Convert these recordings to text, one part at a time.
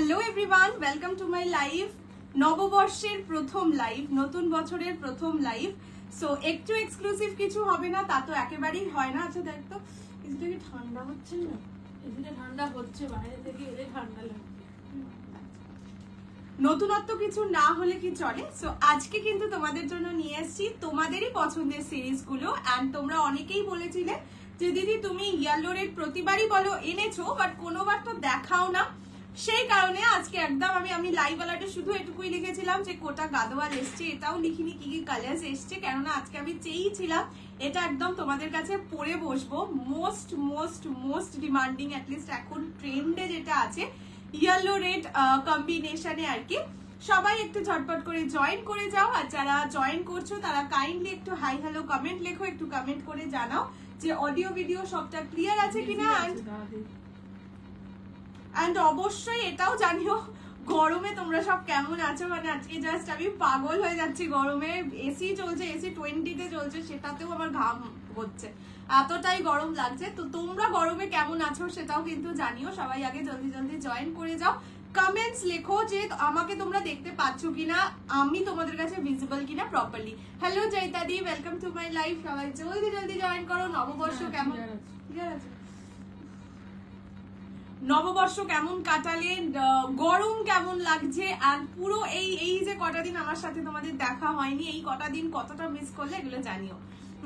Hello everyone, welcome to my live. নববর্ষের প্রথম live, নতুন বছরের প্রথম লাইভ। সো একটু এক্সক্লুসিভ কিছু হবে না, তা তো একেবারেই হয় না। আচ্ছা দেখ তো, এদিকে কি ঠান্ডা হচ্ছে না? এদিকে ঠান্ডা হচ্ছে, বাইরে থেকে এলে ঠান্ডা লাগছে। নতুনত্ব কিছু না হলে কি চলে। সো আজকে কিন্তু তোমাদের জন্য নিয়ে এসেছি তোমাদেরই পছন্দের সিরিজগুলো। অ্যান্ড তোমরা অনেকেই বলেছিলে যে দিদি তুমি ইয়েলো রেড প্রতিবারই বলো এনেছো, বাট কোনোবার তো দেখাও না। সেই কারণে আজকে একদম আমি লাইভ অ্যালার্টে শুধু এটুকুই লিখেছিলাম যে কোটা গাদোয়াল এসছে, এটাও লিখিনি কি কি কালার্স এসছে, কেননা আজকে আমি চেয়েছিলাম এটা একদম তোমাদের কাছে পরে বসবো। Most most most demanding, at least এখন ট্রেন্ডে যেটা আছে ইয়েলো রেড কম্বিনেশনে আর কি। সবাই একটু ঝটপট করে জয়েন করে যাও। আর যারা জয়েন করছো তারা কাইন্ডলি একটু হাই হ্যালো কমেন্ট লেখো, একটু কমেন্ট করে জানাও যে অডিও ভিডিও সবটা ক্লিয়ার আছে কিনা। অ্যান্ড অবশ্যই এটাও জানিও গরমে তোমরা সব কেমন আছো। মানে আজকে জাস্ট আমি পাগল হয়ে যাচ্ছি গরমে। এসি চলছে, এসি 20-তে চলছে, সেটাতেও আমার ঘাম হচ্ছে, এতটাই গরম লাগছে। তো তোমরা গরমে কেমন আছো সেটাও কিন্তু জানিও। সবাই আগে জলদি জলদি জয়েন করে যাও, কমেন্টস লেখো যে আমাকে তোমরা দেখতে পাচ্ছ কিনা, আমি তোমাদের কাছে ভিজিবল কিনা প্রপারলি। হ্যালো জয়িতাদি, ওয়েলকাম টু মাই লাইফ। সবাই জলদি জলদি জয়েন করো। নববর্ষ কেমন আছে? নববর্ষ কেমন কাটালেন, গরম কেমন লাগছে, আর পুরো এই যে কটা দিন আমার সাথে তোমাদের দেখা হয়নি, এই কটা দিন কতটা মিস করলে এগুলো জানিও।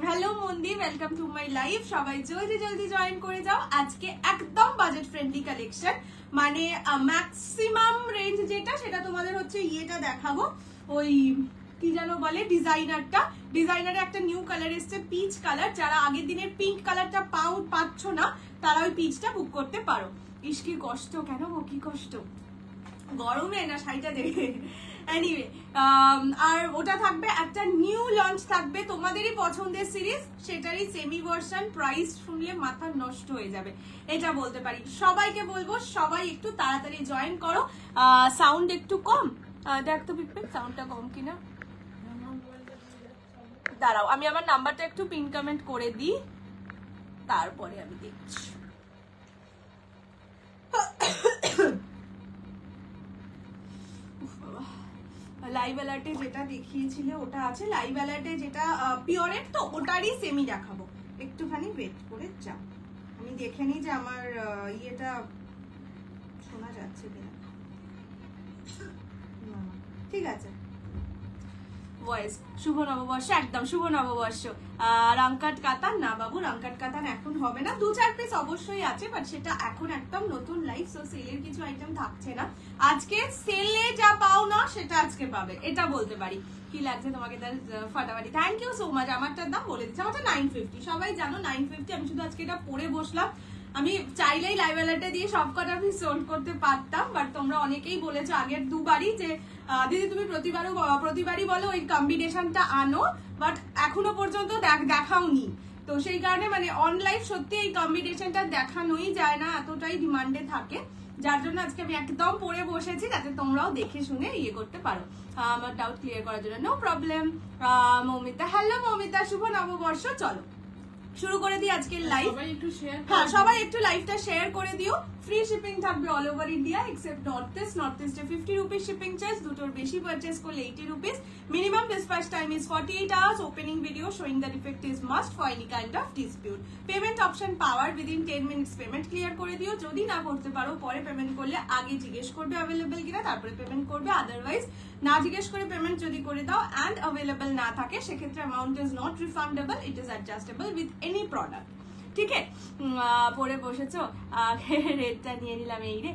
Hello Mandi, welcome to my life. সবাই জলদি জলদি জয়েন করে যাও। আজকে একদম বাজেট ফ্রেন্ডলি কালেকশন, মানে ম্যাক্সিমাম রেঞ্জ যেটা সেটা তোমাদের হচ্ছে ইয়েটা দেখাবো, ওই কি যেন বলে ডিজাইনারে একটা নিউ কালার এসছে, পিচ কালার। যারা আগের দিনের পিঙ্ক কালারটা পাচ্ছ না তারা ওই পিচটা বুক করতে পারো। ইস কি কষ্ট, কেন গো কি কষ্ট গরমে না শাড়িটা দেখে। এনিওয়ে, আর ওটা থাকবে একটা নিউ লঞ্চ থাকবে তোমাদেরই পছন্দের সিরিজ, সেটারই সেমি ভার্সন। প্রাইস শুনলে মাথা নষ্ট হয়ে যাবে, এটা বলতে পারি। সবাইকে বলবো সবাই একটু তাড়াতাড়ি জয়েন করো। সাউন্ড একটু কম, দেখ তো পিপে সাউন্ডটা কম কিনা। দাঁড়াও, আমি আমার নাম্বারটা একটু পিন কমেন্ট করে দিই, তারপরে আমি দেখছি। লাইভ অ্যালার্টে যেটা দেখিয়েছিলে ওটা আছে, লাইভ অ্যালার্টে যেটা পিওরের তো ওটারই সেমি দেখাবো। একটুখানি ওয়েট করে যাও, আমি দেখে নিই যে আমার ইয়েটা শোনা যাচ্ছে কিনা। ঠিক আছে, ভয়েস। শুভ নববর্ষ, একদম শুভ নববর্ষ। রাংকাট কাতান না বাবু, রাংকাট কাতান এখন হবে না। 2-4 পিস অবশ্যই আছে, বাট সেটা এখন একদম নতুন লাইভ, সো সেলের কিছু আইটেম থাকছে না আজকে। সেলে যা পাও না সেটা আজকে পাবে, এটা বলতে পারি। কি লাগছে তোমাকে তার ফাটাফাটি? Thank you so much. আমারটার দাম বলে দিচ্ছি, আমারটা 950, সবাই জানো 950। আমি শুধু আজকে এটা পরে বসলাম। আমি চাইলেই লাইভ অ্যালার্টে দিয়ে সবকটা আমি সোল্ড করতে পারতাম, বাট তোমরা অনেকেই বলেছো আগের দুবারই যে দিদি তুমি প্রতিবারই বলো ওই কম্বিনেশনটা আনো, বাট এখনো পর্যন্ত দেখাওনি। তো সেই কারণে মানে অনলাইন সত্যি এই কম্বিনেশনটা দেখানোই যায় না, এতটাই ডিমান্ডে থাকে, যার জন্য আজকে আমি একদম পরে বসেছি যাতে তোমরাও দেখে শুনে ইয়ে করতে পারো, আমার ডাউট ক্লিয়ার করার জন্য। No problem. Moumita, hello Moumita, শুভ নববর্ষ। চলো শুরু করে দিই আজকের লাইভ। হ্যাঁ, সবাই একটু লাইভটা শেয়ার করে দিও। ফ্রি শিপিং থাকবে all over India except north ইস্টে 50 রুপিস শিপিং চার্জ। দুটোর বেশি পারচেস করলে 80 rupees. Minimum dispatch time is 48 hours. Opening video showing the defect is must for any kind of dispute. Payment option power within 10 minutes payment clear করে দিও। যদি না করতে পারো পরে পেমেন্ট করলে আগে জিজ্ঞেস করবে অ্যাভেলেবল কিনা, তারপরে পেমেন্ট করবে। আদারওয়াইজ না জিজ্ঞেস করে পেমেন্ট যদি করে দাও অ্যান্ড অ্যাভেলেবল না থাকে সেক্ষেত্রে amount is not refundable, it is adjustable with any product. ঠিক আছে, পরে বসেছো, রেডটা নিয়ে নিলাম এই রে।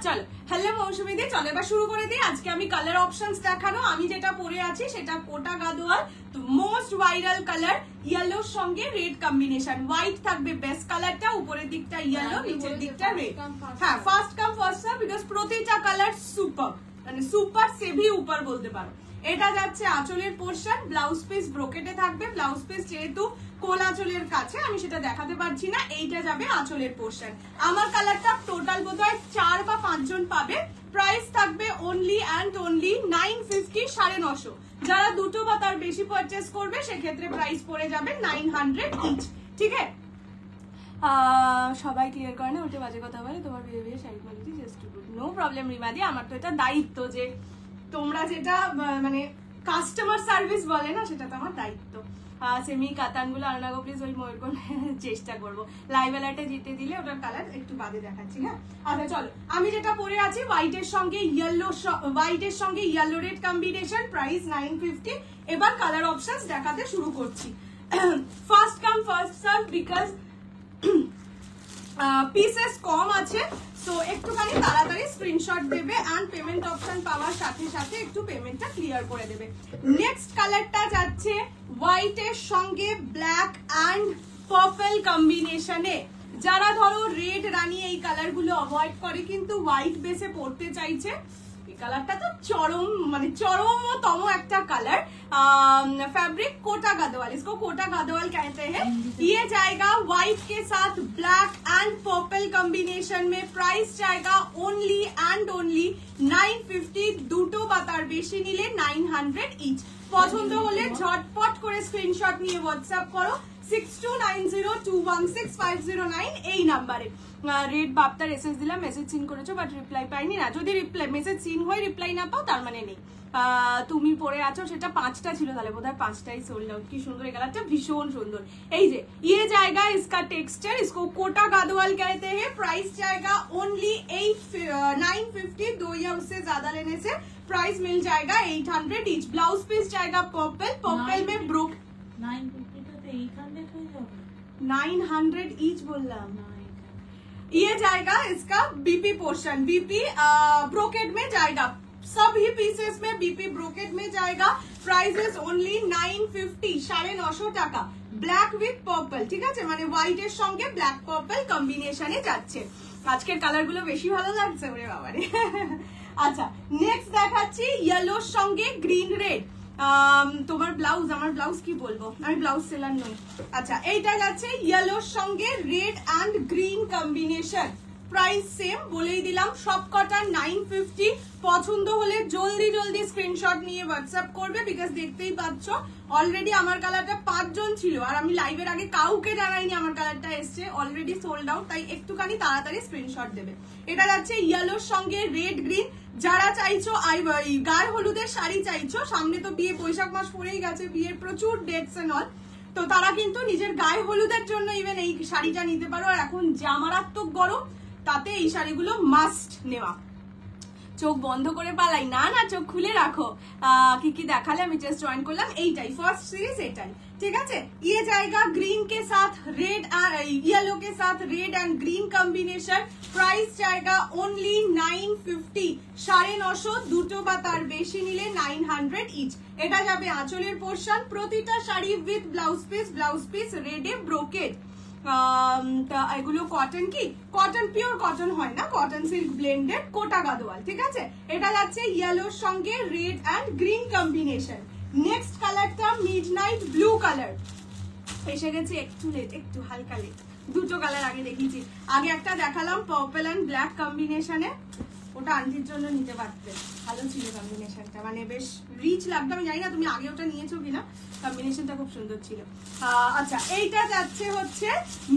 চলো, হ্যালো মৌসুমি দি, চলো এবার শুরু করে দিই। আজকে আমি কালার অপশনস দেখানো, আমি যেটা পরে আছি সেটা কোটা গাদোয়াল, তো মোস্ট ভাইরাল কালার, ইয়েলোর সঙ্গে রেড কম্বিনেশন। হোয়াইট থাকবে বেস্ট কালারটা, উপরের দিকটা ইয়েলো, নিচের দিকটা রেড। হ্যাঁ, first come first serve, because প্রতিটা কালার সুপার, মানে সুপার সেভি উপর বলতে পারো। এটা যাচ্ছে আঁচলের পোর্শন, ব্লাউজ পিস ব্রোকেটে থাকবে। ব্লাউজ পিস যেহেতু কোল আঁচলের কাছে আমি সেটা দেখাতে পারছি না, এইটা যাবে আঁচলের পোর্শন। আমার কালারটা টোটাল বোধহয় 4 বা 5 জন পাবে। প্রাইস থাকবে অনলি অ্যান্ড অনলি 950, 950। যারা দুটো বা তার বেশি পারচেস করবে সেক্ষেত্রে প্রাইস পড়ে যাবে 900 ইচ। ঠিক আছে, সবাই ক্লিয়ার করে না, ওটা বাজে কথা বলে, তোমার behaviour sari quality just good. No problem রিমাদি, আমার তো এটা দায়িত্ব যে তোমরা যেটা মানে কাস্টমার সার্ভিস বলে না, সেটা তো আমার দায়িত্ব। সেমি কাতানগুলো আর না গো প্লিজ, ওই ময়ূরকোণ চেষ্টা করবো। লাইভ অ্যালার্টে যেতে দিলে ওটার কালার একটু বাদে দেখাচ্ছি। হ্যাঁ আচ্ছা চলো, আমি যেটা পরে আছি হোয়াইটের সঙ্গে ইয়েলো রেড কম্বিনেশন, প্রাইস 950। এবার কালার অপশনস দেখাতে শুরু করছি। First come first serve, because pieces কম আছে, সো একটুখানি তাড়াতাড়ি স্ক্রিনশট দেবে এন্ড পেমেন্ট অপশন পাওয়ার সাথে সাথে একটু পেমেন্টটা ক্লিয়ার করে দেবে। নেক্সট কালারটা যাচ্ছে হোয়াইটের সঙ্গে ব্ল্যাক এন্ড পার্পল কম্বিনেশনে। যারা ধরো রেড রানী এই কালারগুলো অ্যাভয়েড করে কিন্তু হোয়াইট বেসে পড়তে চাইছে, এই কালারটা তো চরমতম একটা कलर। फैब्रिक कोटा गदवाल, इसको कोटा गदवाल कहते हैं। ये जाएगा व्हाइट के साथ ब्लैक एंड पर्पल कॉम्बिनेशन में। प्राइस जाएगा ओनली एंड ओनली 950। দুটো বা তার বেশি নিলে 900 ইচ। পছন্দ হলে ঝটপট করে স্ক্রিনশট নিয়ে হোয়াটসঅ্যাপ করো 6290216509 এই নাম্বারে। রেড বাপটার এসএস দিলাম, মেসেজ সিন করেছো বাট রিপ্লাই পাইনি না। যদি মেসেজ সিন হয়ে রিপ্লাই না পাও তার মানে নেই। তুমি পরে আছো, সেটা 5টা ছিল, তাহলে বোধহয় 5টাই সোল্ড আউট। কি সুন্দর এই কালারটা, ভীষণ সুন্দর। এই যে ये जाएगा इसका टेक्सचर, इसको कोटा गादवाल कहते हैं। प्राइस जाएगा ओनली 950। 2 या उससे ज्यादा लेने से प्राइस मिल जाएगा 800 ईच। ब्लाउज पीस जाएगा पर्पल में ब्रोक 900 ईच बोललाम। ये जाएगा इसका बीपी पोर्शन, बीपी ब्रोकेट में जाएगा। सभी पीसेस में बीपी ब्रोकेट में जाएगा। प्राइस इज ओनली 950, 950 টাকা। ব্ল্যাক উইথ পার্পল, ঠিক আছে, মানে হোয়াইট এর সঙ্গে ব্ল্যাক পার্পল কম্বিনেশনে যাচ্ছে। আজকের কালার গুলো বেশি ভালো লাগছে ওরে বাবারে। আচ্ছা নেক্সট দেখাচ্ছি ইয়েলোর সঙ্গে গ্রিন রেড। তোমার ব্লাউজ, আমার ব্লাউজ কি বলবো, আমি ব্লাউজ সেলার নই। আচ্ছা এইটা যাচ্ছে ইয়েলোর সঙ্গে red and green combination. Price same বলেই দিলাম, সব কটা 950। পছন্দ হলে জলদি জলদি স্ক্রিনশট নিয়ে হোয়াটসঅ্যাপ করবে, বিকজ দেখতেই পাচ্ছ অলরেডি আমার কালারটা 5 জন ছিল আর আমি লাইভের আগে কাউকে জানাইনি আমার কালারটা এসছে, অলরেডি সোল্ড আউট। তাই একটুখানি তাড়াতাড়ি স্ক্রিনশট দেবে। এটা যাচ্ছে ইয়েলোর সঙ্গে রেড গ্রিন। যারা চাইছো গায়ে হলুদের শাড়ি চাইছো, সামনে তো বিয়ে, বৈশাখ মাস পড়েই গেছে, বিয়ের প্রচুর ডেটস এন্ড অল, তো তারা কিন্তু নিজের গায়ে হলুদের জন্য ইভেন এই শাড়িটা নিতে পারো। আর এখন যা মারাত্মক গরম, তাতে এই শাড়িগুলো মাস্ট নেওয়া। চোখ বন্ধ করে পালাই না, না চোখ খুলে রাখো। কি কি দেখালে, আমি জাস্ট জয়েন করলাম। এইটাই ফার্স্ট সিরিজ, এটাই ঠিক আছে। ये जाएगा ग्रीन के साथ रेड, येलो के साथ red and green combination. Price जाएगा ओनली 950, 950। দুটো বা তার বেশি নিলে 900 ইচ। এটা যাবে আঁচলের পোর্শন, প্রতিটা শাড়ি উইথ ব্লাউজ পিস রেডে ব্রোকেড। এগুলো কটন, কি কটন, পিওর কটন হয় না, cotton silk blended Kota Gadwal, ঠিক আছে। এটা যাচ্ছে ইয়েলোর সঙ্গে red and green combination. Next কালারটা মিডনাইট ব্লু কালার। এসে গেছে একটু লেট, একটু হালকা লেট। দুটো কালার আগে দেখিয়েছি, আগে একটা দেখালাম পার্পল এন্ড ব্ল্যাক কম্বিনেশনে, ওটা আন্টির জন্য নিতে পারতে, ভালো ছিল কম্বিনেশনটা, মানে বেশ রিচ লাগতো। আমি জানি না তুমি আগে ওটা নিয়েছো কিনা, কম্বিনেশনটা খুব সুন্দর ছিল। আচ্ছা এইটা যাচ্ছে হচ্ছে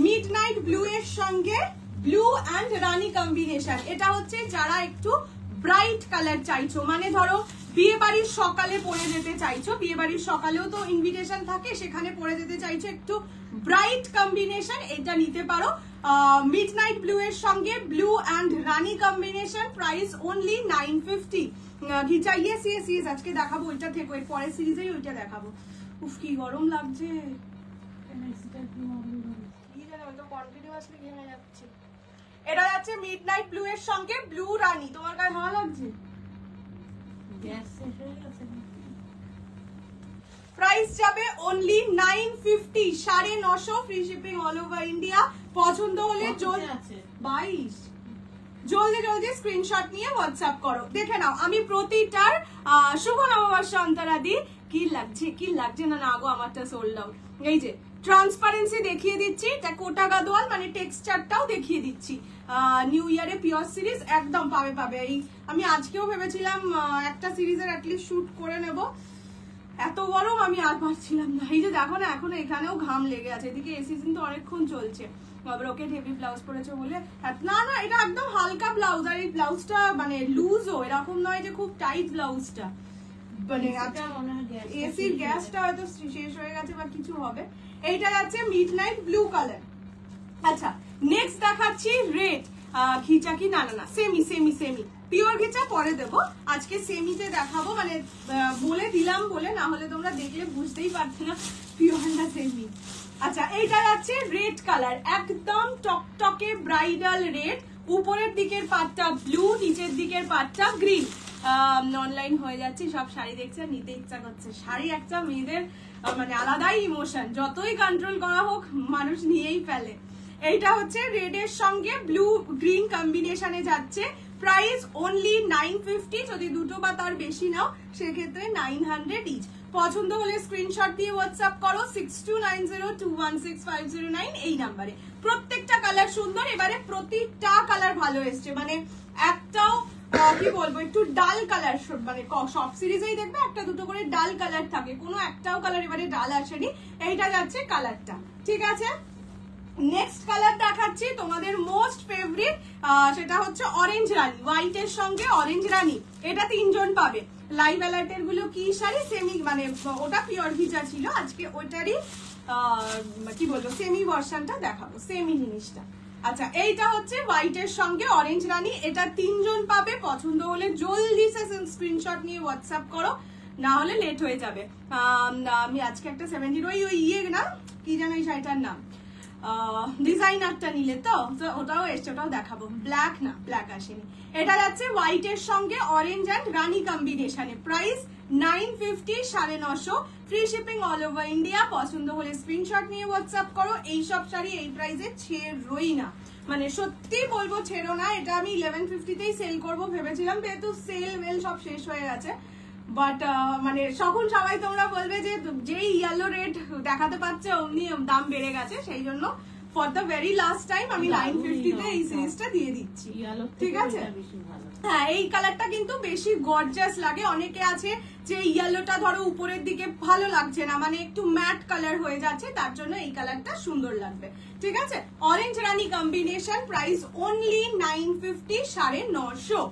মিডনাইট ব্লু এর সঙ্গে ব্লু এন্ড রানী কম্বিনেশন। এটা হচ্ছে যারা একটু ব্রাইট কালার চাইছো, মানে ধরো বিয়ে বাড়ির সকালে পরে যেতে চাইছো, বিয়ে বাড়ির সকালেও তো ইনভিটেশন থাকে, সেখানে পরে যেতে চাইছো একটু ব্রাইট কম্বিনেশন, এটা নিতে পারো। মিডনাইট ব্লু এর সঙ্গে ব্লু এন্ড রানী কম্বিনেশন। Price only 950। ঘিচা ইয়েস আজকে দেখাবো ওইটা থেকে, এর পরের সিরিজেই ওইটা দেখাবো। উফ কি গরম লাগছে, কন্টিনিউয়াসলি ঘেমে যাচ্ছে। এটা যাচ্ছে মিডনাইট ব্লু এর সঙ্গে ব্লু রানী। তোমার গায়ে ভালো লাগছে? প্রাইস যাবে only 950, 950। Free shipping all over India. পছন্দ হলে 22 জলদি জলদি স্ক্রিনশট নিয়ে হোয়াটসঅ্যাপ করো। দেখে নাও আমি প্রতিটার শুভ নববর্ষ অন্তরাদি। কি লাগছে না না গো, আমারটা সোল্ড আউট। এই যে ট্রান্সপারেন্সি দেখিয়ে দিচ্ছি, এটা কোটা গাদোয়াল, মানে টেক্সচারটাও দেখিয়ে দিচ্ছি। নিউ ইয়ারে পিওর সিরিজ একদম পাবে। এই আমি আজকেও ভেবেছিলাম একটা সিরিজের অ্যাটলিস্ট শুট করে নেব, এত গরম আমি আর পারছিলাম না। এই যে দেখো না, এখন এখানেও ঘাম লেগে আছে, এদিকে এসি কিন্তু অনেকক্ষণ চলছে। ব্রোকেড হেভি ব্লাউজ পরেছো বলে। না না, এটা একদম হালকা ব্লাউজ, আর এই ব্লাউজটা মানে লুজও, এরকম নয় যে খুব টাইট ব্লাউজটা। মানে এসির গ্যাসটা হয়তো শেষ হয়ে গেছে বা কিছু হবে। এইটা যাচ্ছে মিডনাইট ব্লু কালার। আচ্ছা, নেক্সট দেখাচ্ছি রেড ঘিচা কি, না না না, সেমি সেমি সেমি পিওর ঘিচা পরে দেবো, আজকে সেমিতে দেখাবো, মানে বলে দিলাম বলে, না হলে তোমরা দেখলে বুঝতেই পারছো না পিওর না সেমি। আচ্ছা, এইটা যাচ্ছে রেড কালার, একদম টকটকে ব্রাইডাল রেড, উপরের দিকের পাটটা ব্লু, নিচের দিকের পাটটা গ্রিন। অনলাইন হয়ে যাচ্ছে, সব শাড়ি দেখছে, নিতে ইচ্ছা করছে। শাড়ি একটা মেয়েদের মানে আলাদাই ইমোশন, যতই কন্ট্রোল করা হোক মানুষ নিয়েই ফেলে। এইটা হচ্ছে রেড এর সঙ্গে ব্লু গ্রিন কম্বিনেশনে যাচ্ছে, প্রাইস অনলি 950, যদি দুটো বা তার বেশি নাও সেক্ষেত্রে 900 ইচ। পছন্দ হলে স্ক্রিনশট দিয়ে হোয়াটসঅ্যাপ করো 6290216509 এই নাম্বারে। প্রত্যেকটা কালার সুন্দর, এবারে প্রতিটা কালার ভালো এসছে, মানে একটাও কি বলবো একটু ডাল কালার, মানে সব সিরিজেই দেখবে একটা দুটো করে ডাল কালার থাকে, কোনো একটাও কালার এবারে ডাল আসেনি। এইটা যাচ্ছে কালারটা, ঠিক আছে। নেক্সট কালার দেখাচ্ছি তোমাদের মোস্ট ফেভারিট, সেটা হচ্ছে অরেঞ্জ রানী, হোয়াইট এর সঙ্গে অরেঞ্জ রানী। এটা 3 জন পাবে। লাইভ অ্যালার্টের গুলো কি শাড়ি, সেমি, মানে ওটা পিওর ভিজা ছিল, আজকে ওইটারই কি বলবো সেমি ভার্সনটা দেখাবো, সেমি জিনিসটা। আচ্ছা, এইটা হচ্ছে হোয়াইট এর সঙ্গে অরেঞ্জ রানী, এটা 3 জন পাবে। পছন্দ হলে জলদি সে স্ক্রিনশট নিয়ে হোয়াটসঅ্যাপ করো, না হলে লেট হয়ে যাবে। আমি আজকে একটা 70 ওই ইয়ে না কি জানো এই শাড়িটার নাম, ডিজাইনারটা নিলে তো ওটাও এসছে, ওটাও দেখাবো। ব্ল্যাক না, ব্ল্যাক আসেনি। এটা যাচ্ছে হোয়াইট এর সঙ্গে অরেঞ্জ এন্ড রানী কম্বিনেশনে, price 950, 950, free shipping all over India. পছন্দ হলে স্ক্রিনশট নিয়ে হোয়াটসঅ্যাপ করো। এইসব শাড়ি এই প্রাইসে ছেড়োই না, মানে সত্যি বলবো ছেড়ো না। এটা আমি 1150তেই সেল করবো ভেবেছিলাম, যেহেতু সেল ওয়েল সব শেষ হয়ে গেছে, বাট মানে তখন সবাই তোমরা বলবে যে যেই ইয়েলো রেড দেখাতে পাচ্ছে অমনি দাম বেড়ে গেছে, সেই জন্য for the very last time আমি 950তে এই সিরিজটা দিয়ে দিচ্ছি, ঠিক আছে। হ্যাঁ, এই কালারটা কিন্তু বেশি গর্জাস লাগে। অনেকে আছে যে ইয়েলোটা ধরো উপরের দিকে ভালো লাগছে না, মানে একটু ম্যাট কালার হয়ে যাচ্ছে, তার জন্য এই কালারটা সুন্দর লাগবে, ঠিক আছে। অরেঞ্জ রানী কম্বিনেশন, প্রাইস অনলি 950, 950।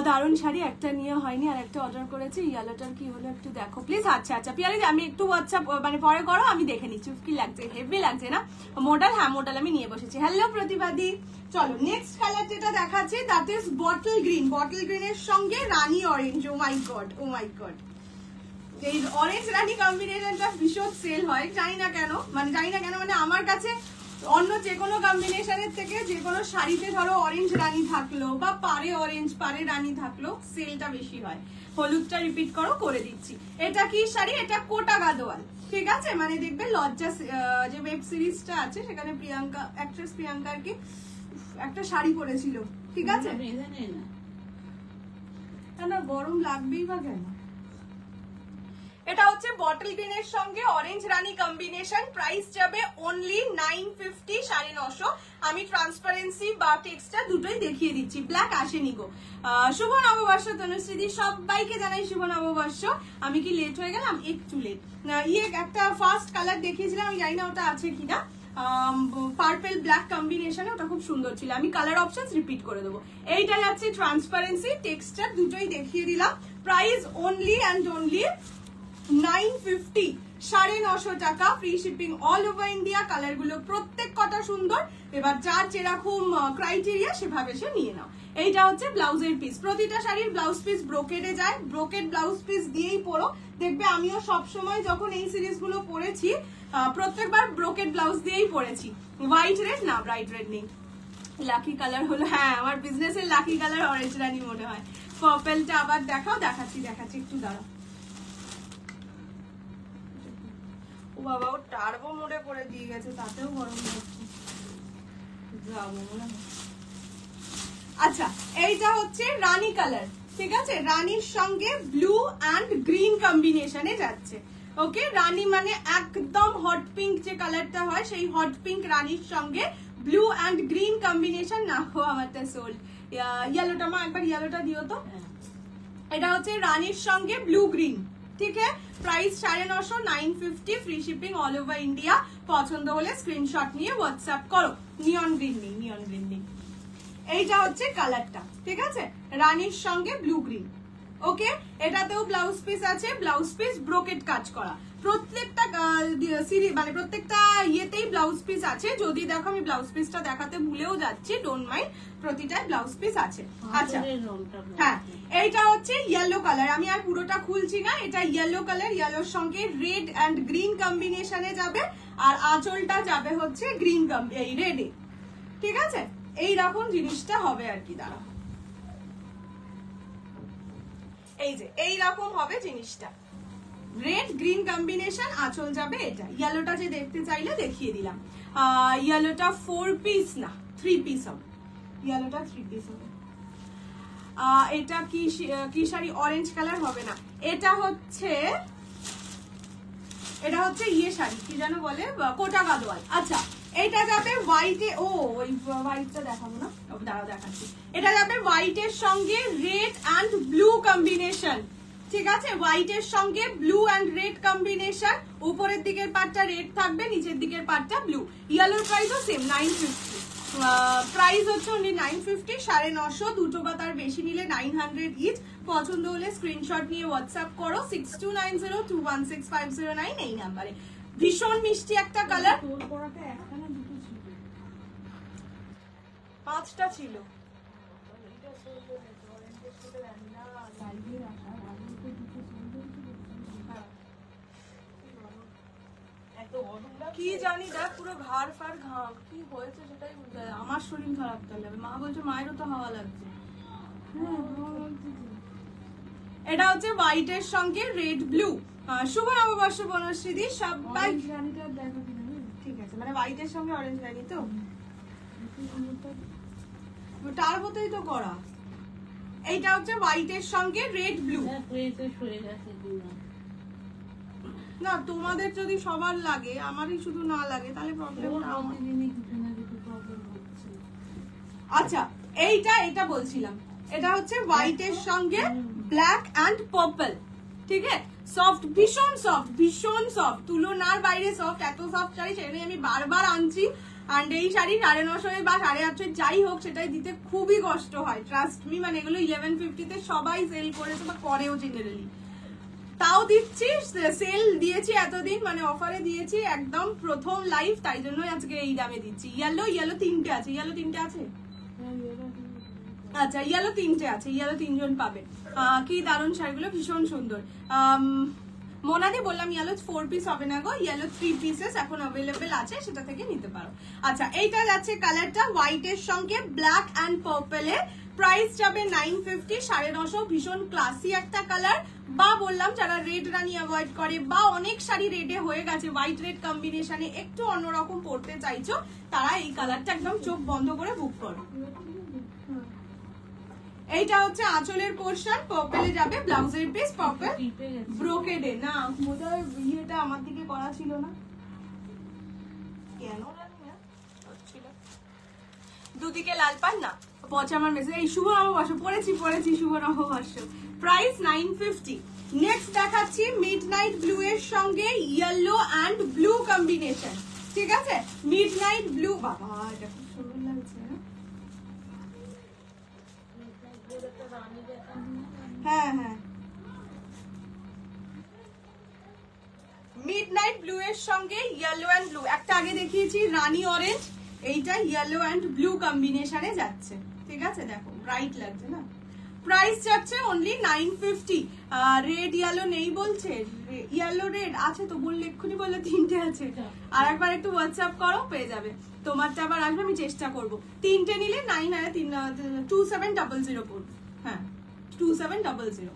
দারুণ শাড়ি, একটা নিয়ে হয়নি, আর একটা অর্ডার করেছি, ইয়েলোটার কি হলো একটু দেখো প্লিজ। আচ্ছা আচ্ছা পিয়ালি, আমি একটু হোয়াটসঅ্যাপ মানে পরে করো, আমি দেখে নিচ্ছি কি লাগছে, হেভি লাগছে না মডেল। হ্যাঁ, মডেল আমি নিয়ে বসেছি। হ্যালো প্রতিবাদী। চলো নেক্সট কালার যেটা দেখাচ্ছি that is bottle green, bottle গ্রিনের সঙ্গে রানী অরেঞ্জ। ও মাই গড, ও মাই গড, এই অরেঞ্জ রানী কম্বিনেশনটা ভীষণ সেল হয়, জানি না কেন, মানে আমার কাছে অন্য যে কোনো কম্বিনেশনের থেকে যে কোনো শাড়িতে ধরো অরেঞ্জ রানী থাকলো বা পারে অরেঞ্জ পারে রানী থাকলো, সেলটা বেশি হয়। হলুদটা রিপিট করো, করে দিচ্ছি। এটা কি শাড়ি, এটা কোটা গাদোয়াল, ঠিক আছে। মানে দেখবে লজ্জা যে ওয়েব সিরিজটা আছে সেখানে প্রিয়াঙ্কা, অ্যাক্ট্রেস প্রিয়াঙ্কার কি একটা শাড়ি পরেছিল, ঠিক আছে। না গরম লাগবেই বা কেন। এটা হচ্ছে বটল গ্রিনের সঙ্গে অরেঞ্জ রানী কম্বিনেশন, প্রাইস যাবে অনলি 950, 950। আমি ট্রান্সপারেন্সি বা টেক্সটা দুটোই দেখিয়ে দিচ্ছি, ব্ল্যাক আসেনি গো। শুভ নববর্ষ তনুশ্রীদি, সবাইকে জানাই শুভ নববর্ষ। আমি কি লেট হয়ে গেলাম? একটু লেট। একটা ফার্স্ট কালার দেখিয়েছিলাম, আমি জানি না ওটা আছে কিনা, পার্পল ব্ল্যাক কম্বিনেশনে, ওটা খুব সুন্দর ছিল। আমি কালার অপশনস রিপিট করে দেবো। এইটা যাচ্ছে ট্রান্সপারেন্সি, টেক্সচার দুটোই দেখিয়ে দিলাম। প্রাইস অনলি অ্যান্ড অনলি 950, 950 টাকা, free shipping all over India. Colour গুলো প্রত্যেক কটা সুন্দর, এবার যার যেরকম ক্রাইটেরিয়া সেভাবে সে নিয়ে নাও। এইটা হচ্ছে ব্লাউজের পিস, প্রতিটা শাড়ির ব্লাউজ পিস ব্রোকেডে যায়, ব্রোকেড ব্লাউজ পিস দিয়েই পরো। দেখবে আমিও সবসময় যখন এই সিরিজ গুলো পরেছি প্রত্যেকবার ব্রোকেড ব্লাউজ দিয়েই পরেছি। হোয়াইট রেড না, ব্রাইট রেড নেই। লাকি কালার হলো, হ্যাঁ আমার বিজনেসের লাকি কালার অরেঞ্জ রানী মনে হয়। পার্পলটা আবার দেখাও, দেখাচ্ছি একটু দাঁড়াও। ও বাবা, ও টার্বো মোডে করে দিয়ে গেছে, তাতেও গরম লাগছে। আচ্ছা, এইটা হচ্ছে রানী কালার, ঠিক আছে। রানীর সঙ্গে ব্লু অ্যান্ড গ্রিন কম্বিনেশনে যাচ্ছে, ওকে। রানী মানে একদম হট পিঙ্ক যে কালারটা হয়, সেই হট পিঙ্ক রানীর সঙ্গে ব্লু অ্যান্ড গ্রিন কম্বিনেশন। না হো আমারটা সোল, ইয়েলোটা মা একবার ইয়েলোটা দিও তো। এটা হচ্ছে রানীর সঙ্গে ব্লু গ্রিন, ঠিক আছে। Price 950, 950, free shipping all over India. পছন্দ হলে স্ক্রিনশট নিয়ে হোয়াটসঅ্যাপ করো। নিয়ন গ্রিন নেই, নিয়ন গ্রিন নেই। এইটা হচ্ছে কালারটা, ঠিক আছে, রানীর সঙ্গে ব্লু গ্রিন। ওকে, এটাতেও ব্লাউজ পিস আছে, ব্লাউজ পিস ব্রোকেট কাজ করা। প্রত্যেকটা মানে প্রত্যেকটা ইয়েতেই ব্লাউজ পিস আছে। যদি দেখো আমি ব্লাউজ পিসটা দেখাতে ভুলেও যাচ্ছি, ডোন্ট মাইন্ড, প্রতিটাই ব্লাউজ পিস আছে। আচ্ছা হ্যাঁ, এইটা হচ্ছে ইয়েলো কালার, আমি আর পুরোটা খুলছি না। এটা ইয়েলো কালার, ইয়েলোর সঙ্গে রেড অ্যান্ড গ্রিন কম্বিনেশনে যাবে, আর আঁচলটা যাবে হচ্ছে গ্রিন এই রেডে, ঠিক আছে। এইরকম জিনিসটা হবে আর কি, দাঁড়া, এই যে এইরকম হবে জিনিসটা, রেড গ্রিন কম্বিনেশন, আঁচল যাবে এটা। ইয়েলোটা যে দেখতে চাইলে দেখিয়ে দিলাম। ইয়েলোটা 4 পিস না 3 পিস হবে, ইয়েলোটা 3 পিস হবে। এটা কি শাড়ি, অরেঞ্জ কালার হবে না, এটা হচ্ছে ইয়ে শাড়ি, কি যেন বলে, কোটা গাদোয়াল। আচ্ছা, এটা যাবে হোয়াইটে, ও ওই হোয়াইটটা দেখাবো না, দাঁড়াও দেখাচ্ছি। এটা যাবে হোয়াইটের সঙ্গে রেড অ্যান্ড ব্লু কম্বিনেশন, ঠিক আছে, হোয়াইটের সঙ্গে ব্লু অ্যান্ড রেড কম্বিনেশন। উপরের দিকের পার্টটা রেড থাকবে, নিচের দিকের পার্টটা ব্লু। ইয়েলোর প্রাইসও সেম 950, প্রাইস হচ্ছে অনলি 950, 950, দুটো বা তার বেশি নিলে 900 ইচ। পছন্দ হলে স্ক্রিনশট নিয়ে হোয়াটসঅ্যাপ করো 6290216509 এই নাম্বারে। ভীষণ মিষ্টি একটা কালার, 5টা ছিল। কি জানি দেখ, পুরো ঘাড় ফার ঘাম, কি হয়েছে সেটাই বুঝতে, আমার শরীর খারাপ তাহলে। মা বলছে মায়েরও তো হাওয়া লাগছে। এটা হচ্ছে হোয়াইটের সঙ্গে রেড ব্লু। শুভ নববর্ষ বনশ্রীদি সবাই, ঠিক আছে, মানে হোয়াইটের সঙ্গে অরেঞ্জ রানি তো, তার মতোই তো করা। এইটা হচ্ছে হোয়াইটের সঙ্গে রেড ব্লু। না, তোমাদের যদি সবার লাগে, আমারই শুধু না লাগে, তাহলে প্রবলেম না। আচ্ছা, এটা বলছিলাম, এটা হচ্ছে হোয়াইটের সঙ্গে ব্ল্যাক অ্যান্ড পার্পল, ঠিক আছে, সফট, ভীষণ সফট, ভীষণ সফট, তুলনার বাইরে সফট। এত সফট শাড়ি সেটাই আমি বারবার আনছি। অ্যান্ড এই শাড়ি 950 বা 850 যাই হোক, সেটাই দিতে খুবই কষ্ট হয়, ট্রাস্ট মি। মানে এগুলো 1150-তে সবাই সেল করেছে বা করেও জেনারেলি, তাও দিচ্ছি, সেল দিয়েছি এতদিন, মানে অফারে দিয়েছি একদম প্রথম লাইভ, তাই জন্যই আজকে এই দামে দিচ্ছি। ইয়েলো 3টে আছে, ইয়েলো 3টে আছে, আচ্ছা ইয়েলো 3টে আছে, ইয়েলো 3 জন পাবে। কি দারুণ শাড়িগুলো, ভীষণ সুন্দর। মোনাদি বললাম ইয়েলো 4 পিস হবে না গো, ইয়েলো 3 পিসেস এখন অ্যাভেলেবেল আছে, সেটা থেকে নিতে পারো। আচ্ছা, এইটা যাচ্ছে কালারটা হোয়াইটের সঙ্গে ব্ল্যাক অ্যান্ড পার্পলে, প্রাইস যাবে 950, 950, ভীষণ ক্লাসি একটা কালার। বা বললাম যারা রেড রানি অ্যাভয়েড করে, বা অনেক শাড়ি রেডে হয়ে গেছে, হোয়াইট রেড কম্বিনেশনে একটু অন্যরকম পড়তে চাইছো, তারা এই কালারটা একদম চোখ বন্ধ করে বুক করো। এইটা হচ্ছে আঁচলের পোর্শন, পার্পলে যাবে, ব্লাউজের পিস পার্পল ব্রোকেডে। না, বোধহয় ইয়েটা আমার দিকে করা ছিল না, কেন জানি না, দুদিকে লাল পান না, পচা আমার মেসেজ। এই শুভ নববর্ষ, পড়েছি শুভ নববর্ষ। প্রাইস 950। নেক্সট দেখাচ্ছি মিডনাইট ব্লু এর সঙ্গে ইয়েলো অ্যান্ড ব্লু কম্বিনেশন, ঠিক আছে, মিডনাইট ব্লু। বাবা, এটা খুব সুন্দর লাগছে। হ্যাঁ হ্যাঁ, মিডনাইট ব্লু এর সঙ্গে ইয়েলো অ্যান্ড ব্লু, একটা আগে দেখিয়েছি রানী অরেঞ্জ, এইটা ইয়েলো অ্যান্ড ব্লু কম্বিনেশনে যাচ্ছে, ঠিক আছে, দেখো ব্রাইট লাগছে না। প্রাইস যাচ্ছে অনলি 950। রেড ইয়েলো নেই বলছে, ইয়েলো রেড আছে তো, বললে এক্ষুনি বললে 3টে আছে। আর একবার একটু হোয়াটসঅ্যাপ করো, পেয়ে যাবে। তোমারটা আবার আসবে, আমি চেষ্টা করবো। 3টে নিলে 2700 পড়বে, হ্যাঁ 2700।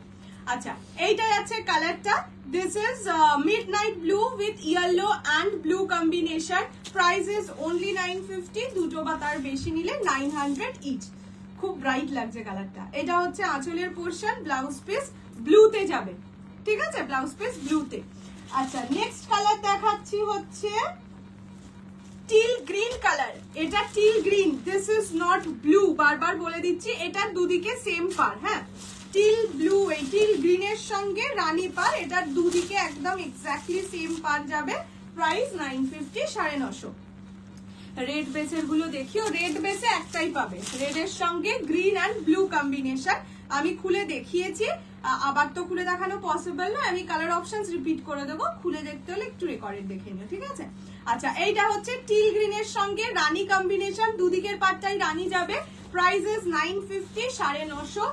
আচ্ছা, এইটা যাচ্ছে কালারটা, this is midnight blue with yellow and blue combination, price is only 950, দুটো বা তার বেশি নিলে 900 ইচ। খুব ব্রাইট লাগছে কালারটা। এটা হচ্ছে আঁচলের পোর্শন, ব্লাউজ পিস ব্লুতে যাবে, ঠিক আছে, ব্লাউজ পিস ব্লুতে। আচ্ছা, নেক্সট কালার দেখাচ্ছি হচ্ছে টিল গ্রিন কালার। এটা till green, this is not blue, বারবার বলে দিচ্ছি, এটার দুদিকে সেম পার, হ্যাঁ, টিল ব্লু, এই টিল গ্রিনের সঙ্গে রানী পার, এটার দুদিকে একদম এক্স্যাক্টলি সেম পার যাবে। প্রাইস 950, 950। রেড বেসের গুলো দেখিও, রেড বেসে একটাই পাবে, রেডের সঙ্গে গ্রিন অ্যান্ড ব্লু কম্বিনেশন। আমি খুলে দেখিয়েছি, আবার তো খুলে দেখানো পসিবল না, আমি কালার অপশনস রিপিট করে দেবো, খুলে দেখতে হলে একটু রেকর্ডেড দেখে নিও, ঠিক আছে? আচ্ছা, এইটা হচ্ছে টিল গ্রিনের সঙ্গে রানী কম্বিনেশন, দুদিকের পাটটাই রানী যাবে। Price is 950, 950।